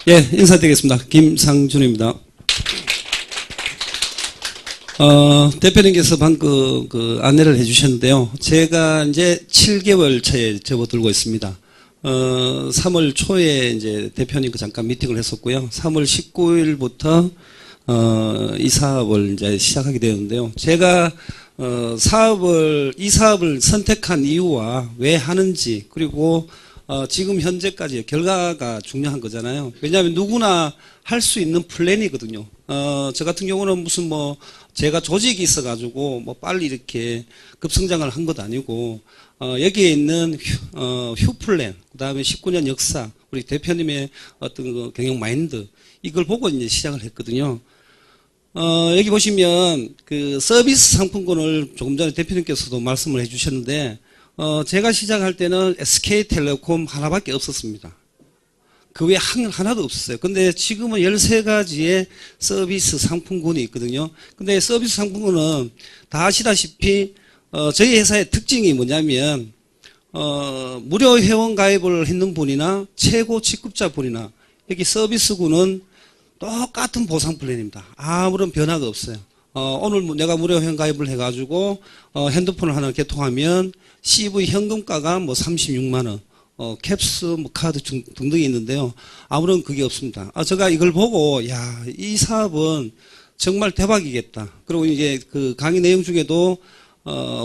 예, 인사드리겠습니다. 김상준입니다. 대표님께서 방금 안내를 해주셨는데요. 제가 이제 7개월 차에 접어들고 있습니다. 3월 초에 이제 대표님과 잠깐 미팅을 했었고요. 3월 19일부터 이 사업을 이제 시작하게 되었는데요. 제가 이 사업을 선택한 이유와 왜 하는지, 그리고 지금 현재까지 결과가 중요한 거잖아요. 왜냐하면 누구나 할 수 있는 플랜이거든요. 저 같은 경우는 무슨 제가 조직이 있어가지고 빨리 이렇게 급성장을 한 것도 아니고, 여기에 있는 휴플랜, 그 다음에 19년 역사, 우리 대표님의 어떤 경영 마인드, 이걸 보고 이제 시작을 했거든요. 여기 보시면 서비스 상품권을 조금 전에 대표님께서도 말씀을 해주셨는데, 제가 시작할 때는 SK텔레콤 하나밖에 없었습니다. 그 외에 하나도 없었어요. 근데 지금은 13가지의 서비스 상품군이 있거든요. 근데 서비스 상품군은 다 아시다시피, 저희 회사의 특징이 뭐냐면, 무료 회원 가입을 했는 분이나 최고 직급자 분이나 여기 서비스군은 똑같은 보상 플랜입니다. 아무런 변화가 없어요. 오늘 내가 무료 회원 가입을 해가지고, 핸드폰을 하나 개통하면 CV 현금가가 36만원, 캡스, 카드 등등이 있는데요. 아무런 그게 없습니다. 제가 이걸 보고, 이 사업은 정말 대박이겠다. 그리고 이제 강의 내용 중에도,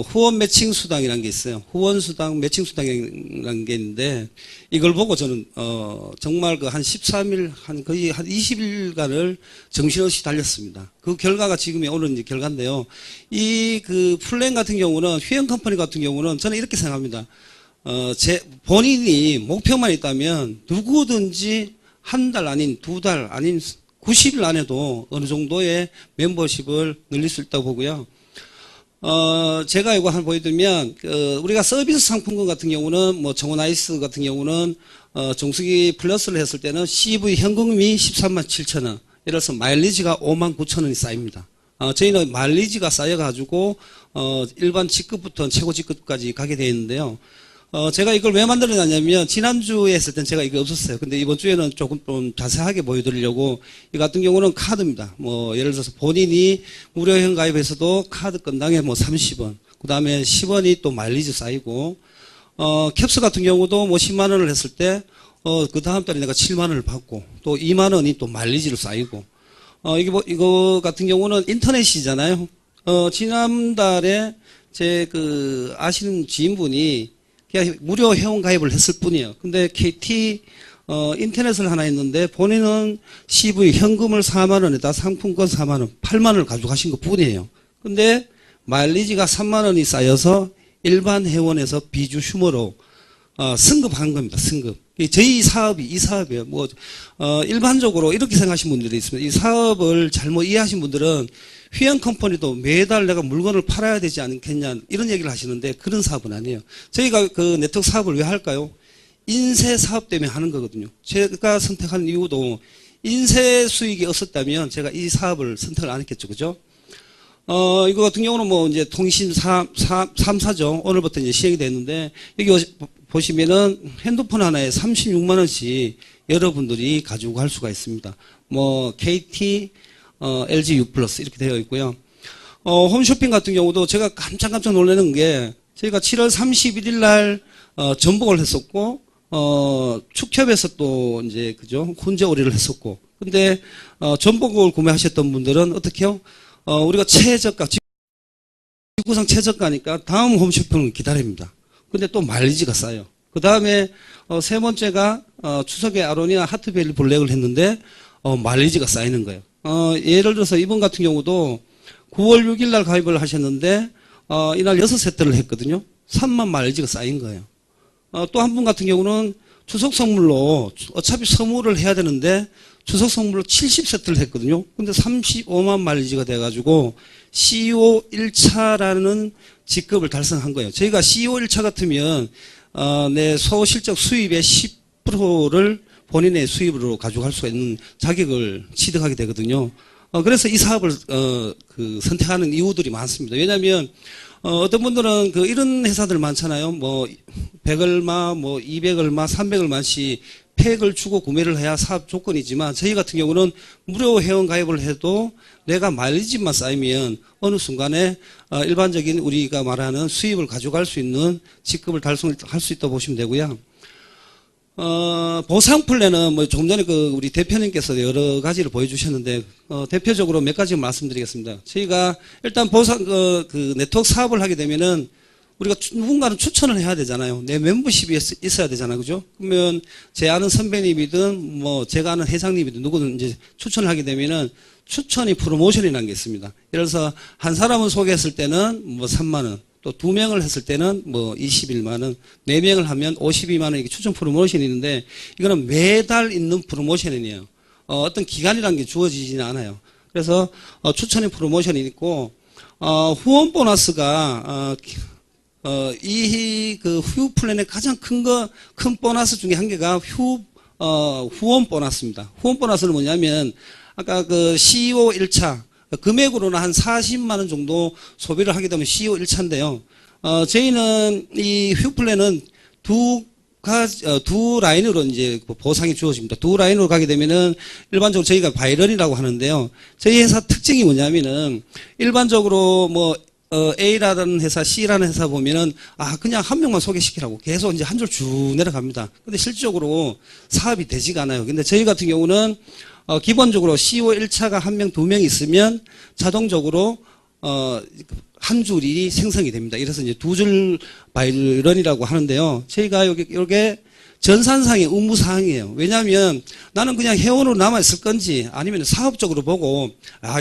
후원 매칭 수당이라는 게 있어요. 후원 수당, 매칭 수당이라는 게 있는데, 이걸 보고 저는, 정말 한 13일, 거의 한 20일간을 정신없이 달렸습니다. 그 결과가 지금의 오늘 이제 결과인데요. 이 플랜 같은 경우는, 휘영 컴퍼니 같은 경우는 저는 이렇게 생각합니다. 본인이 목표만 있다면 누구든지 한 달 아닌 2달 아닌 90일 안에도 어느 정도의 멤버십을 늘릴 수 있다고 보고요. 제가 이거 한번 보여드리면, 우리가 서비스 상품권 같은 경우는, 정원아이스 같은 경우는, 정수기 플러스를 했을 때는 CV 현금이 13만 7천원. 예를 들어서 마일리지가 5만 9천원이 쌓입니다. 저희는 마일리지가 쌓여가지고, 일반 직급부터 최고 직급까지 가게 되어 있는데요. 제가 이걸 왜 만들어놨냐면, 지난주에 했을 땐 제가 이거 없었어요. 근데 이번 주에는 조금 좀 자세하게 보여드리려고, 이 같은 경우는 카드입니다. 예를 들어서 본인이 무료회원 가입해서도 카드 건당에 30원, 그 다음에 10원이 또 마일리지 쌓이고, 캡스 같은 경우도 10만원을 했을 때, 그 다음 달에 내가 7만원을 받고, 또 2만원이 또 마일리지로 쌓이고, 이거 같은 경우는 인터넷이잖아요. 지난달에 아시는 지인분이 그냥 무료 회원 가입을 했을 뿐이에요. 근데 KT 인터넷을 하나 했는데 본인은 CV 현금을 4만 원에다 상품권 4만 원, 8만 원을 가져가신 것 뿐이에요. 근데 마일리지가 3만 원이 쌓여서 일반 회원에서 비주 휴머로 승급한 겁니다. 승급. 저희 사업이 이 사업이에요. 일반적으로 이렇게 생각하시는 분들이 있습니다. 이 사업을 잘못 이해하신 분들은 휘영 컴퍼니도 매달 내가 물건을 팔아야 되지 않겠냐 이런 얘기를 하시는데 그런 사업은 아니에요. 저희가 네트워크 사업을 왜 할까요? 인쇄 사업 때문에 하는 거거든요. 제가 선택한 이유도 인쇄 수익이 없었다면 제가 이 사업을 선택을 안 했겠죠. 그죠? 이거 같은 경우는 이제 통신 3사죠. 오늘부터 이제 시행이 됐는데 여기 보시면은 핸드폰 하나에 36만원씩 여러분들이 가지고 갈 수가 있습니다. KT, LG U 플러스 이렇게 되어 있고요. 홈쇼핑 같은 경우도 제가 깜짝 놀라는 게 저희가 7월 31일 날 전복을 했었고 축협에서 또 이제 그죠 훈제 오리를 했었고, 근데 전복을 구매하셨던 분들은 어떻게요? 우리가 최저가 지구상 최저가니까 다음 홈쇼핑을 기다립니다. 근데 또 마일리지가 싸요. 그 다음에 세 번째가 추석에 아로니아 하트베리 블랙을 했는데 마일리지가 쌓이는 거예요. 예를 들어서 이번 같은 경우도 9월 6일 날 가입을 하셨는데 이날 6세트를 했거든요. 3만 마일리지가 쌓인 거예요. 또 한 분 같은 경우는 추석 선물로 어차피 선물을 해야 되는데 추석 선물로 70세트를 했거든요. 근데 35만 마일리지가 돼가지고 CEO 1차라는 직급을 달성한 거예요. 저희가 CEO 1차 같으면 내 소실적 수입의 10%를 본인의 수입으로 가져갈 수 있는 자격을 취득하게 되거든요. 그래서 이 사업을 선택하는 이유들이 많습니다. 왜냐하면 어떤 분들은 이런 회사들 많잖아요. 뭐 100얼마, 뭐 200얼마, 300얼마씩 팩을 주고 구매를 해야 사업 조건이지만, 저희 같은 경우는 무료 회원 가입을 해도 내가 마일리지만 쌓이면 어느 순간에 일반적인 우리가 말하는 수입을 가져갈 수 있는 직급을 달성할 수 있다고 보시면 되고요. 보상 플랜은 뭐 조금 전에 우리 대표님께서 여러 가지를 보여주셨는데, 대표적으로 몇 가지 말씀드리겠습니다. 저희가 일단 보상, 네트워크 사업을 하게 되면은 우리가 누군가는 추천을 해야 되잖아요. 내 멤버십이 있어야 되잖아요. 그죠? 그러면 제 아는 선배님이든 뭐 제가 아는 회장님이든 누구든 이제 추천을 하게 되면은 추천이 프로모션이라는 게 있습니다. 예를 들어서 한 사람을 소개했을 때는 뭐 3만원, 또 2명을 했을 때는 뭐 21만원, 4명을 하면 52만원, 이게 추천 프로모션이 있는데, 이거는 매달 있는 프로모션이에요. 어떤 기간이라는 게 주어지지는 않아요. 그래서 추천의 프로모션이 있고, 후원 보너스가 후유 플랜의 가장 큰 보너스 중에 한 개가 후원 보너스입니다. 후원 보너스는 뭐냐면, 아까 CEO 1차, 금액으로는 한 40만원 정도 소비를 하게 되면 CEO 1차인데요. 저희는 이 휴 플랜은 두 라인으로 이제 보상이 주어집니다. 두 라인으로 가게 되면은 일반적으로 저희가 바이럴이라고 하는데요. 저희 회사 특징이 뭐냐면은 일반적으로 뭐 A라는 회사, C라는 회사 보면은 그냥 한 명만 소개시키라고 계속 이제 한 줄 쭉 내려갑니다. 근데 실질적으로 사업이 되지가 않아요. 근데 저희 같은 경우는 기본적으로 CEO 1차가 1명, 2명 있으면 자동적으로 한 줄이 생성이 됩니다. 이래서 이제 2줄 바이런이라고 하는데요. 저희가 요게 전산상의 의무사항이에요. 왜냐하면 나는 그냥 회원으로 남아있을 건지 아니면 사업적으로 보고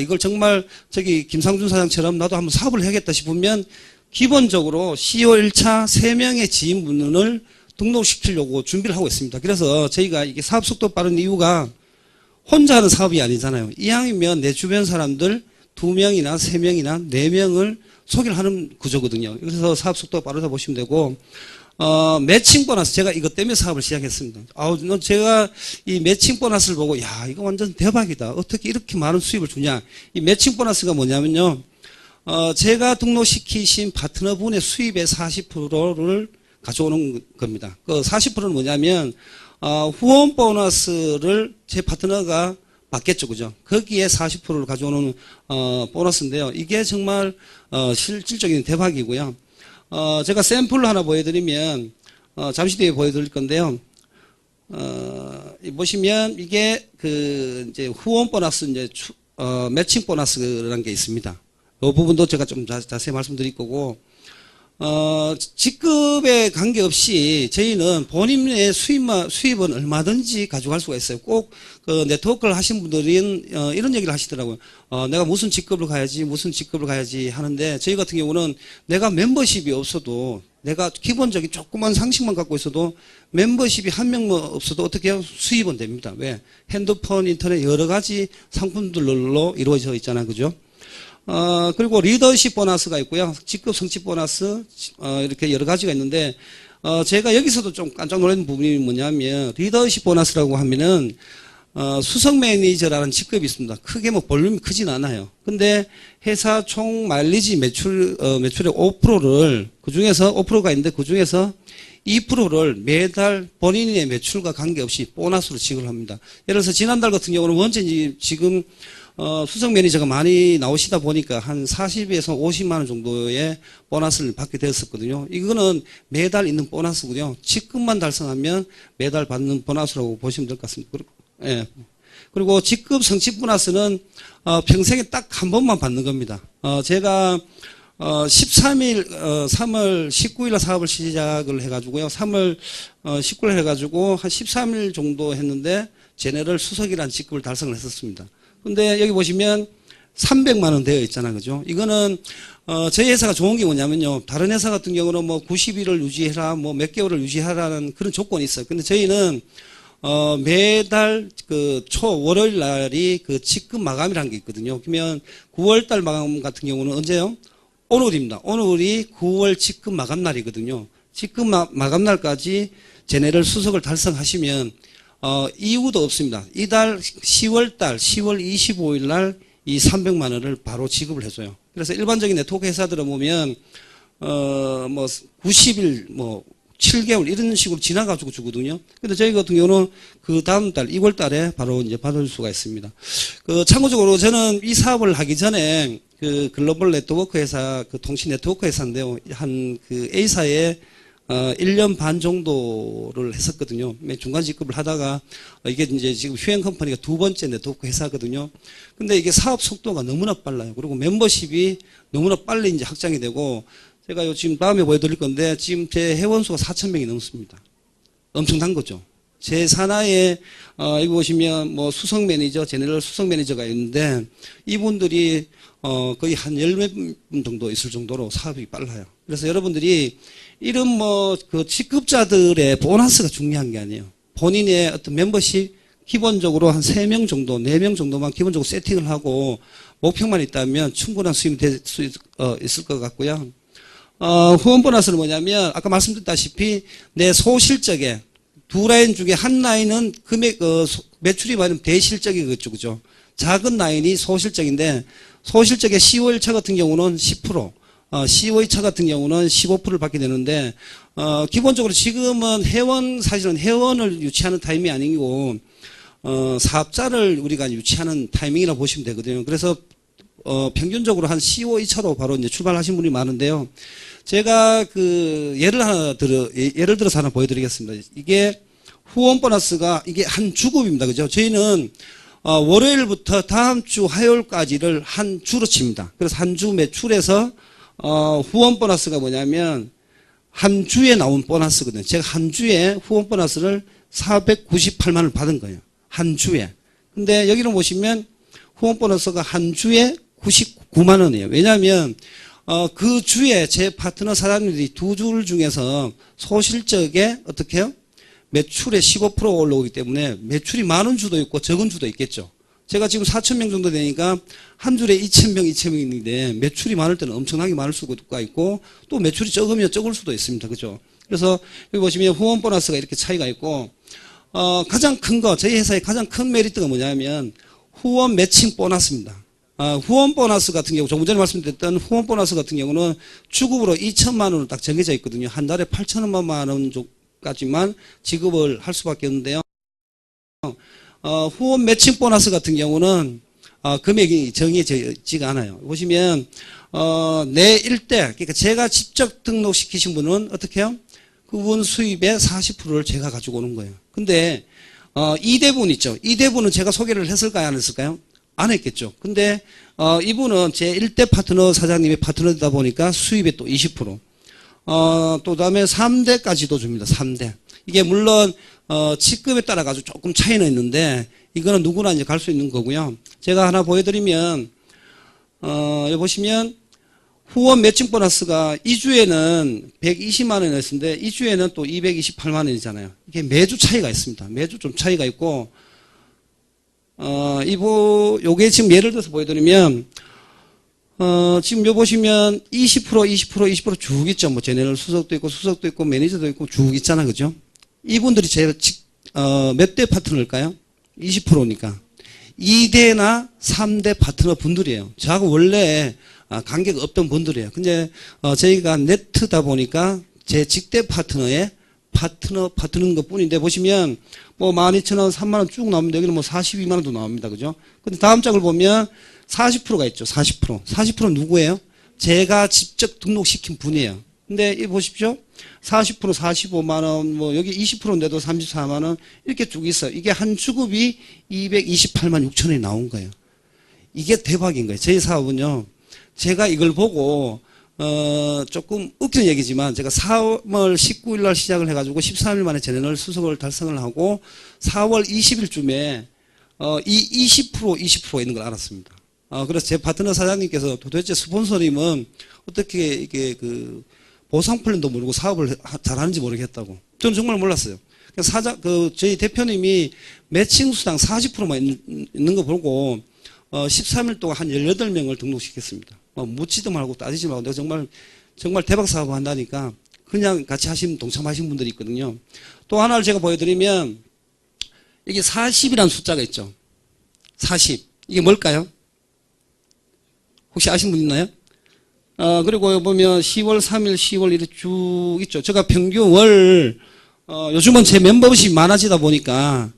이걸 정말 김상준 사장처럼 나도 한번 사업을 해야겠다 싶으면 기본적으로 CEO 1차 3명의 지인분을 등록시키려고 준비를 하고 있습니다. 그래서 저희가 이게 사업 속도 빠른 이유가 혼자 하는 사업이 아니잖아요. 이왕이면 내 주변 사람들 2명이나 3명이나 4명을 소개를 하는 구조거든요. 그래서 사업 속도가 빠르다 보시면 되고, 매칭 보너스, 제가 이것 때문에 사업을 시작했습니다. 제가 이 매칭 보너스를 보고, 이거 완전 대박이다. 어떻게 이렇게 많은 수입을 주냐. 이 매칭 보너스가 뭐냐면요. 제가 등록시키신 파트너분의 수입의 40%를 가져오는 겁니다. 그 40%는 뭐냐면, 후원 보너스를 제 파트너가 받겠죠. 그죠? 거기에 40%를 가져오는, 보너스인데요. 이게 정말, 실질적인 대박이고요. 제가 샘플로 하나 보여드리면, 잠시 뒤에 보여드릴 건데요. 보시면 이게 이제 후원 보너스, 이제, 매칭 보너스라는 게 있습니다. 이 부분도 제가 좀 자세히 말씀드릴 거고, 직급에 관계없이 저희는 본인의 수입은 얼마든지 가져갈 수가 있어요. 꼭 네트워크를 하신 분들은 이런 얘기를 하시더라고요. 내가 무슨 직급을 가야지 하는데, 저희 같은 경우는 내가 멤버십이 없어도, 내가 기본적인 조그만 상식만 갖고 있어도 멤버십이 한 명만 없어도 어떻게 해요? 수입은 됩니다. 왜? 핸드폰, 인터넷 여러 가지 상품들로 이루어져 있잖아요. 그죠? 그리고 리더십 보너스가 있고요. 직급 성취 보너스, 이렇게 여러 가지가 있는데, 제가 여기서도 좀 깜짝 놀란 부분이 뭐냐면, 리더십 보너스라고 하면은, 수석 매니저라는 직급이 있습니다. 크게 뭐 볼륨이 크진 않아요. 근데 회사 총 마일리지 매출의 5%를, 그 중에서 5%가 있는데 그 중에서 2%를 매달 본인의 매출과 관계없이 보너스로 지급을 합니다. 예를 들어서 지난달 같은 경우는 원체 지금 수석 매니저가 많이 나오시다 보니까 한 40에서 50만 원 정도의 보너스를 받게 되었었거든요. 이거는 매달 있는 보너스고요. 직급만 달성하면 매달 받는 보너스라고 보시면 될 것 같습니다. 예. 그리고 직급 성취 보너스는 평생에 딱 한 번만 받는 겁니다. 제가 13일 3월 19일 날 사업을 시작을 해가지고요. 3월 19일 해가지고 한 13일 정도 했는데 제네럴 수석이라는 직급을 달성을 했었습니다. 근데 여기 보시면 300만 원 되어 있잖아요. 그죠? 이거는 저희 회사가 좋은 게 뭐냐면요. 다른 회사 같은 경우는 뭐 90일을 유지해라, 뭐 몇 개월을 유지하라는 그런 조건이 있어요. 근데 저희는 매달 그 월요일 날이 그 직급 마감이라는 게 있거든요. 그러면 9월 달 마감 같은 경우는 언제요? 오늘입니다. 오늘이 9월 직급 마감 날이거든요. 직급 마감 날까지 제네럴 수석을 달성하시면 이유도 없습니다. 이달 10월 달 10월 25일 날 이 300만 원을 바로 지급을 해줘요. 그래서 일반적인 네트워크 회사들은 보면 뭐 90일 뭐 7개월 이런 식으로 지나가지고 주거든요. 근데 저희 같은 경우는 그 다음 달 2월 달에 바로 이제 받을 수가 있습니다. 참고적으로 저는 이 사업을 하기 전에 그 글로벌 네트워크 회사, 그 통신 네트워크 회사인데요. 한 그 A사에 1년 반 정도를 했었거든요. 중간 직급을 하다가 이게 이제 지금 휴행 컴퍼니가 두 번째 네트워크 회사거든요. 근데 이게 사업 속도가 너무나 빨라요. 그리고 멤버십이 너무나 빨리 이제 확장이 되고 제가 지금 다음에 보여드릴 건데 지금 제 회원수가 4,000명이 넘습니다. 엄청난 거죠. 제 산하에 여기 보시면 뭐 수석 매니저, 제네럴 수석 매니저가 있는데 이분들이 거의 한 10몇 분 정도 있을 정도로 사업이 빨라요. 그래서 여러분들이 이런 뭐 그 직급자들의 보너스가 중요한 게 아니에요. 본인의 어떤 멤버십 기본적으로 한 3명 정도, 4명 정도만 기본적으로 세팅을 하고 목표만 있다면 충분한 수입이 될 수 있을 것 같고요. 후원 보너스는 뭐냐면 아까 말씀드렸다시피 내 소실적에 두 라인 중에 한 라인은 금액 매출이 많으면 대실적이겠죠, 그죠? 작은 라인이 소실적인데 소실적의 CO1차 같은 경우는 10%, CO2차 같은 경우는 15%를 받게 되는데 기본적으로 지금은 사실은 회원을 유치하는 타이밍이 아니고 사업자를 우리가 유치하는 타이밍이라고 보시면 되거든요. 그래서 평균적으로 한 CO2차로 바로 이제 출발하신 분이 많은데요. 제가 그 예를 들어서 하나 보여드리겠습니다. 이게 후원 보너스가 이게 한 주급입니다. 그죠? 저희는 월요일부터 다음 주 화요일까지를 한 주로 칩니다. 그래서 한 주 매출에서 후원 보너스가 뭐냐면 한 주에 나온 보너스거든요. 제가 한 주에 후원 보너스를 498만 원을 받은 거예요. 한 주에. 근데 여기를 보시면 후원 보너스가 한 주에 99만 원이에요. 왜냐하면 그 주에 제 파트너 사장님들이 두 줄 중에서 소실적에 어떻게 해요? 매출의 15%가 올라오기 때문에 매출이 많은 주도 있고 적은 주도 있겠죠. 제가 지금 4,000명 정도 되니까 한 줄에 2,000명, 2,000명인데 매출이 많을 때는 엄청나게 많을 수가 있고 또 매출이 적으면 적을 수도 있습니다. 그죠? 그래서 여기 보시면 후원 보너스가 이렇게 차이가 있고 가장 큰 거, 저희 회사의 가장 큰 메리트가 뭐냐면 후원 매칭 보너스입니다. 후원 보너스 같은 경우, 조금 전에 말씀드렸던 후원 보너스 같은 경우는 주급으로 2천만 원으로 딱 정해져 있거든요. 한 달에 8천만 원 까지만 지급을 할 수밖에 없는데요. 후원 매칭 보너스 같은 경우는 금액이 정해지지가 않아요. 보시면 내 일대, 그러니까 제가 직접 등록시키신 분은 어떻게 해요? 그분 수입의 40%를 제가 가지고 오는 거예요. 근데 이대분 있죠. 이대분은 제가 소개를 했을까요? 안 했을까요? 안 했겠죠. 근데 이분은 제 1대 파트너 사장님의 파트너다 보니까 수입의 또 20%. 또 다음에 3대까지도 줍니다. 3대. 이게 물론 직급에 따라 가지고 조금 차이는 있는데 이거는 누구나 이제 갈 수 있는 거고요. 제가 하나 보여드리면 여기 보시면 후원 매칭 보너스가 2주에는 120만 원이었는데 2주에는 또 228만 원이잖아요. 이게 매주 차이가 있습니다. 매주 좀 차이가 있고 요게 지금 예를 들어서 보여드리면 지금 요 보시면 20% 쭉 있죠. 뭐 제네럴 수석도 있고 매니저도 있고 쭉 있잖아. 그죠? 이분들이 몇 대 파트너일까요? 20%니까. 2대나 3대 파트너 분들이에요. 저하고 원래 관계가 없던 분들이에요. 근데 저희가 네트다 보니까 제 직대 파트너의 파트너인 것 뿐인데, 보시면, 뭐, 12,000원, 3만원 쭉 나옵니다. 여기는 뭐 42만원도 나옵니다. 그죠? 근데 다음 장을 보면 40%가 있죠. 40%. 40%는 누구예요? 제가 직접 등록시킨 분이에요. 근데 이 보십시오. 40%, 45만원, 뭐, 여기 20%인데도 34만원, 이렇게 쭉 있어요. 이게 한 주급이 228만 6천원이 나온 거예요. 이게 대박인 거예요. 저희 사업은요, 제가 이걸 보고, 조금 웃기는 얘기지만, 제가 4월 19일 날 시작을 해가지고 13일 만에 제네럴 수석을 달성을 하고, 4월 20일쯤에, 20% 있는 걸 알았습니다. 그래서 제 파트너 사장님께서 도대체 스폰서님은 어떻게 이게 보상 플랜도 모르고 사업을 잘하는지 모르겠다고. 저는 정말 몰랐어요. 저희 대표님이 매칭 수당 40%만 있는 거 보고, 13일 동안 한 18명을 등록시켰습니다. 묻지도 말고 따지지 말고 내가 정말 대박 사업을 한다니까 그냥 같이 동참하신 분들이 있거든요. 또 하나를 제가 보여드리면 이게 40이라는 숫자가 있죠. 40. 이게 뭘까요? 혹시 아시는 분 있나요? 그리고 보면 10월 3일, 10월 이렇게 쭉 있죠. 제가 평균 요즘은 제 멤버십이 많아지다 보니까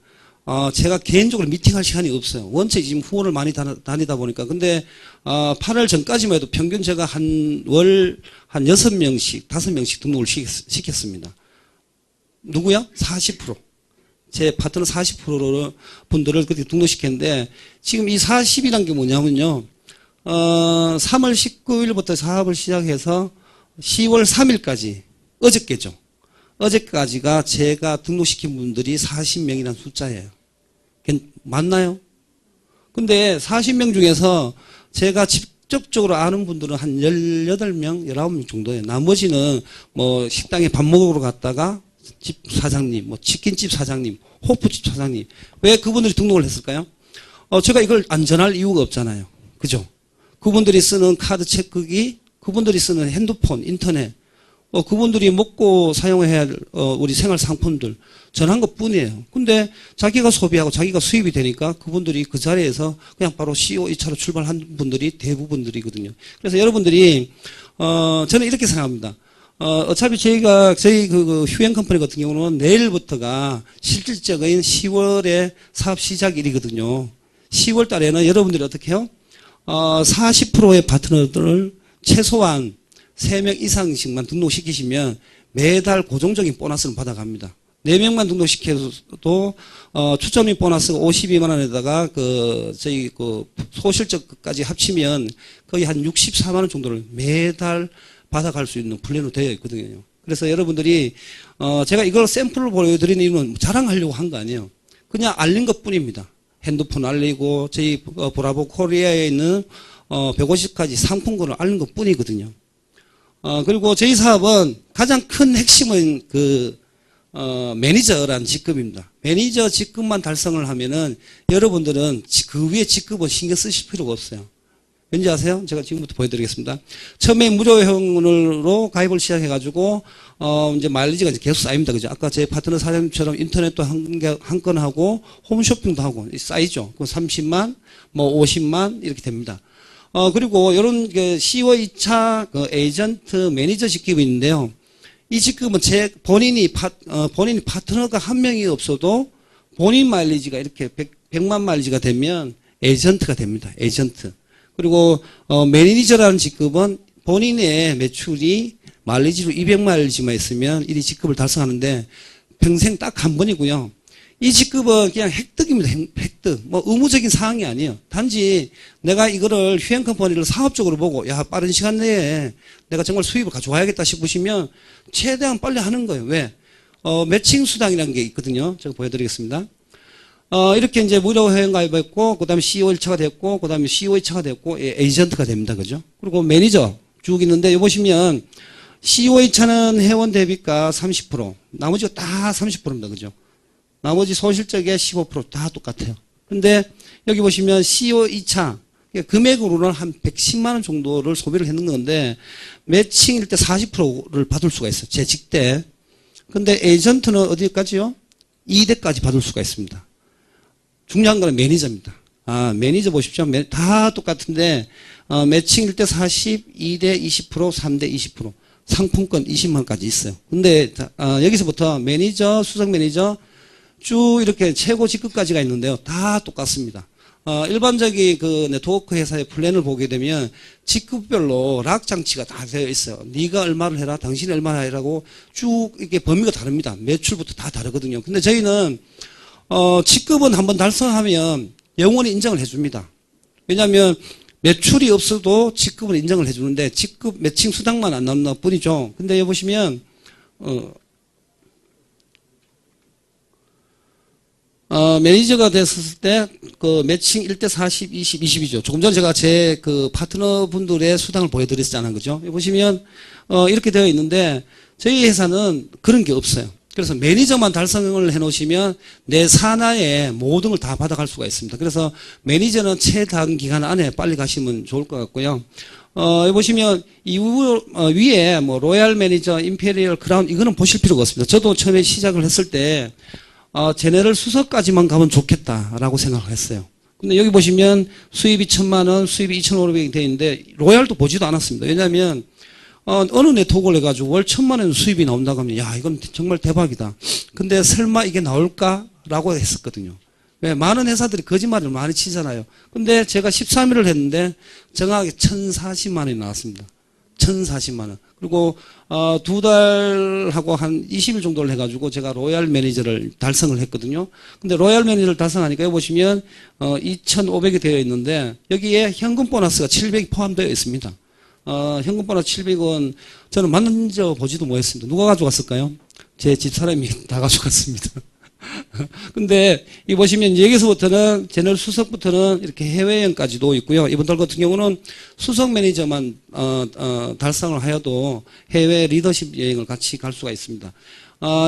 제가 개인적으로 미팅할 시간이 없어요. 원체 지금 후원을 많이 다니다 보니까. 근데, 8월 전까지만 해도 평균 제가 한 6명씩, 5명씩 등록을 시켰습니다. 누구야? 40%. 제 파트너 40% 분들을 그렇게 등록시켰는데, 지금 이 40이란 게 뭐냐면요. 3월 19일부터 사업을 시작해서 10월 3일까지, 어저께죠. 어제까지가 제가 등록시킨 분들이 40명이라는 숫자예요. 맞나요? 근데 40명 중에서 제가 직접적으로 아는 분들은 한 18명, 19명 정도예요. 나머지는 뭐 식당에 밥 먹으러 갔다가 집 사장님, 뭐 치킨집 사장님, 호프집 사장님. 왜 그분들이 등록을 했을까요? 제가 이걸 안 전할 이유가 없잖아요. 그죠? 그분들이 쓰는 카드 체크기, 그분들이 쓰는 핸드폰, 인터넷, 그분들이 먹고 사용해야 할, 우리 생활 상품들 전한 것 뿐이에요. 근데 자기가 소비하고 자기가 수입이 되니까 그분들이 그 자리에서 그냥 바로 CO2차로 출발한 분들이 대부분들이거든요. 그래서 여러분들이, 저는 이렇게 생각합니다. 어차피 저희 휴행 컴퍼니 같은 경우는 내일부터가 실질적인 10월의 사업 시작일이거든요. 10월 달에는 여러분들이 어떻게 해요? 40%의 파트너들을 최소한 3명 이상씩만 등록시키시면 매달 고정적인 보너스를 받아갑니다. 4명만 등록시켜도, 추첨인 보너스가 52만원에다가, 소실적까지 합치면 거의 한 64만원 정도를 매달 받아갈 수 있는 플랜으로 되어 있거든요. 그래서 여러분들이, 제가 이걸 샘플을 보여드리는 이유는 자랑하려고 한 거 아니에요. 그냥 알린 것 뿐입니다. 핸드폰 알리고, 저희 브라보 코리아에 있는, 150가지 상품권을 알린 것 뿐이거든요. 그리고 저희 사업은 가장 큰 핵심은 매니저라는 직급입니다. 매니저 직급만 달성을 하면은 여러분들은 그 위에 직급은 신경 쓰실 필요가 없어요. 왠지 아세요? 제가 지금부터 보여드리겠습니다. 처음에 무료회원으로 가입을 시작해가지고, 이제 마일리지가 계속 쌓입니다. 그죠? 아까 제 파트너 사장님처럼 인터넷도 한 건 하고, 홈쇼핑도 하고, 쌓이죠? 30만, 뭐 50만, 이렇게 됩니다. 그리고 이런 C2 2차 에이전트 매니저 직급이 있는데요. 이 직급은 본인이 파트너가 한 명이 없어도 본인 마일리지가 이렇게 100만 마일리지가 되면 에이전트가 됩니다. 에이전트. 그리고 매니저라는 직급은 본인의 매출이 마일리지로 200마일리지만 있으면 이 직급을 달성하는데 평생 딱 한 번이고요. 이 직급은 그냥 획득입니다. 획득. 뭐 의무적인 사항이 아니에요. 단지 내가 이거를 휴행 컴퍼니를 사업적으로 보고 빠른 시간 내에 내가 정말 수입을 가져와야겠다 싶으시면 최대한 빨리 하는 거예요. 왜? 매칭 수당이라는 게 있거든요. 제가 보여드리겠습니다. 이렇게 이제 무료 회원 가입했고, 그 다음에 CO 1차가 됐고, 그 다음에 CO 2차가 됐고, 에이전트가 됩니다. 그죠? 그리고 매니저 쭉 있는데, 여기 보시면 CO 2차는 회원 대비가 30%, 나머지가 다 30%입니다. 그죠? 나머지 소실적의 15% 다 똑같아요. 근데 여기 보시면 CO 2차, 금액으로는 한 110만원 정도를 소비를 했는 건데, 매칭일 때 40%를 받을 수가 있어요. 제 직대. 근데 에이전트는 어디까지요? 2대까지 받을 수가 있습니다. 중요한 거는 매니저입니다. 매니저 보십시오. 다 똑같은데, 매칭일 때 40, 2대 20%, 3대 20%. 상품권 20만 원까지 있어요. 근데 여기서부터 매니저, 수석 매니저 쭉 이렇게 최고 직급까지가 있는데요. 다 똑같습니다. 일반적인 그 네트워크 회사의 플랜을 보게 되면 직급별로 락 장치가 다 되어 있어요. 네가 얼마를 해라, 당신이 얼마나 해라고 쭉 이게 범위가 다릅니다. 매출부터 다 다르거든요. 근데 저희는 직급은 한번 달성하면 영원히 인정을 해줍니다. 왜냐하면 매출이 없어도 직급은 인정을 해주는데 직급 매칭 수당만 안 나오는 뿐이죠. 근데 여기 보시면 매니저가 됐을 때, 그, 매칭 1대 40, 20, 20이죠. 조금 전에 제가 제 그 파트너 분들의 수당을 보여드렸잖아요. 그죠? 여기 보시면, 이렇게 되어 있는데, 저희 회사는 그런 게 없어요. 그래서 매니저만 달성을 해 놓으시면 내 산하에 모든 걸 다 받아갈 수가 있습니다. 그래서 매니저는 최단기간 안에 빨리 가시면 좋을 것 같고요. 여기 보시면 위에 뭐 로얄 매니저, 임페리얼, 크라운 이거는 보실 필요가 없습니다. 저도 처음에 시작을 했을 때 제네럴 수석까지만 가면 좋겠다라고 생각을 했어요. 근데 여기 보시면 수입이 1,000만 원, 수입이 2,500이 되어 있는데 로얄도 보지도 않았습니다. 왜냐하면 어느 네트워크를 해가지고 월 1,000만 원 수입이 나온다고 하면 야 이건 정말 대박이다. 근데 설마 이게 나올까라고 했었거든요. 왜? 많은 회사들이 거짓말을 많이 치잖아요. 근데 제가 13일을 했는데 정확하게 1,040만 원이 나왔습니다. 1,040만 원. 그리고 2달하고 한 20일 정도를 해가지고 제가 로얄 매니저를 달성을 했거든요. 근데 로얄 매니저를 달성하니까 여기 보시면 2,500이 되어 있는데 여기에 현금 보너스가 700이 포함되어 있습니다. 현금 보너스 700원 저는 만져보지도 못했습니다. 누가 가져갔을까요? 제 집사람이 다 가져갔습니다. 근데 이 보시면 여기서부터는 제너럴 수석부터는 이렇게 해외여행까지도 있고요. 이분들 같은 경우는 수석 매니저만 달성을 하여도 해외 리더십 여행을 같이 갈 수가 있습니다.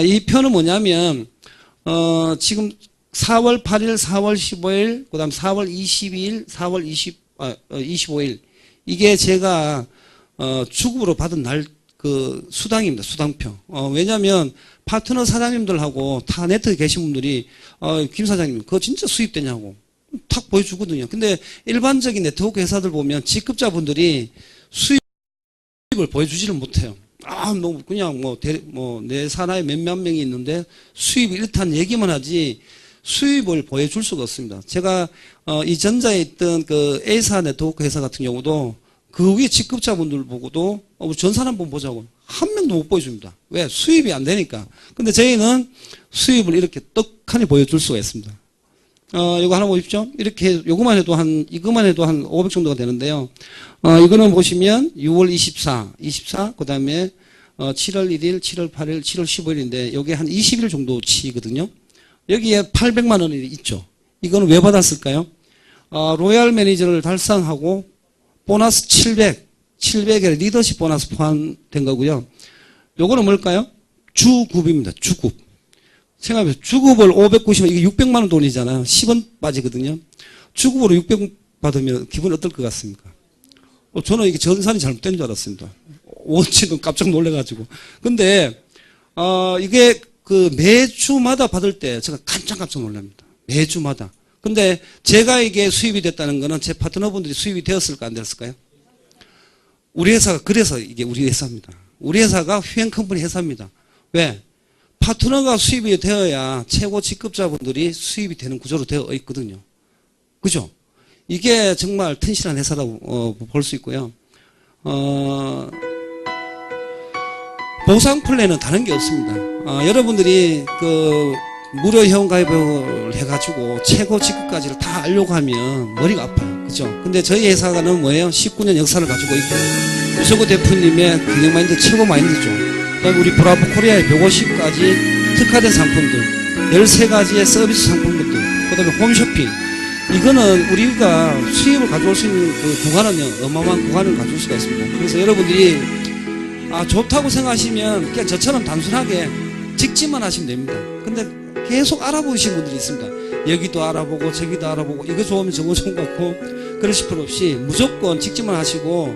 이 표는 뭐냐면 지금 4월 8일, 4월 15일, 그다음 4월 22일, 4월 25일 이게 제가 주급으로 받은 날 그 수당입니다. 수당표. 왜냐하면 파트너 사장님들하고 타 네트에 계신 분들이 김 사장님 그거 진짜 수입되냐고 탁 보여주거든요. 근데 일반적인 네트워크 회사들 보면 직급자분들이 수입을 보여주지를 못해요. 너무 그냥 내 산하에 몇몇 명이 있는데 수입이 이렇다는 얘기만 하지 수입을 보여줄 수가 없습니다. 제가 이 전자에 있던 그 A사 네트워크 회사 같은 경우도 그 위에 직급자분들 보고도 전 사람 분 보자고 한 명도 못 보여줍니다. 왜? 수입이 안 되니까. 근데 저희는 수입을 이렇게 떡하니 보여줄 수가 있습니다. 이거 하나 보십시오. 이렇게 이거만 해도 한 500 정도가 되는데요. 이거는 보시면 6월 24, 그 다음에 7월 1일, 7월 8일, 7월 15일인데 여기에 한 20일 정도 치거든요. 여기에 800만 원이 있죠. 이거는 왜 받았을까요? 로얄 매니저를 달성하고 보너스 700에 리더십 보너스 포함된 거고요. 요거는 뭘까요? 주급입니다. 주급. 생각해보세요. 주급을 590원, 이게 600만 원 돈이잖아요. 10원 빠지거든요. 주급으로 600 받으면 기분 어떨 것 같습니까? 저는 이게 전산이 잘못된 줄 알았습니다. 원치는 깜짝 놀래가지고. 근데, 이게 그 매주마다 받을 때 제가 깜짝 놀랍니다. 매주마다. 근데 제가 이게 수입이 됐다는 거는 제 파트너분들이 수입이 되었을까 안 되었을까요? 우리 회사가 그래서 이게 우리 회사입니다. 우리 회사가 휘행 컴퍼니 회사입니다. 왜? 파트너가 수입이 되어야 최고 직급자분들이 수입이 되는 구조로 되어 있거든요. 그죠? 이게 정말 튼실한 회사라고 볼 수 있고요. 보상 플랜은 다른 게 없습니다. 여러분들이 그 무료 회원가입을 해가지고 최고 직급까지를 다 알려고 하면 머리가 아파요. 그죠? 근데 저희 회사는 뭐예요? 19년 역사를 가지고 있고, 유석우 대표님의 경영 마인드 최고 마인드죠. 그 다음에 우리 브라보 코리아의 150가지 특화된 상품들, 13가지의 서비스 상품들, 그 다음에 홈쇼핑. 이거는 우리가 수입을 가져올 수 있는 그 구간은요, 어마어마한 구간을 가져올 수가 있습니다. 그래서 여러분들이, 좋다고 생각하시면 그냥 저처럼 단순하게 직진만 하시면 됩니다. 근데 계속 알아보시는 분들이 있습니다. 여기도 알아보고 저기도 알아보고 이거 좋으면 저거 좋은 것 같고 그러실 필요 없이 무조건 직진만 하시고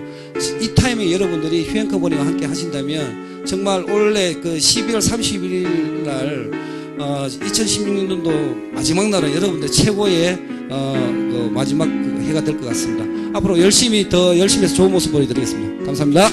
이 타이밍에 여러분들이 휴행커버니와 함께 하신다면 정말 올해 그 12월 30일 날 2016년도 마지막 날은 여러분들 최고의 그 마지막 그 해가 될 것 같습니다. 앞으로 더 열심히 해서 좋은 모습 보여드리겠습니다. 감사합니다.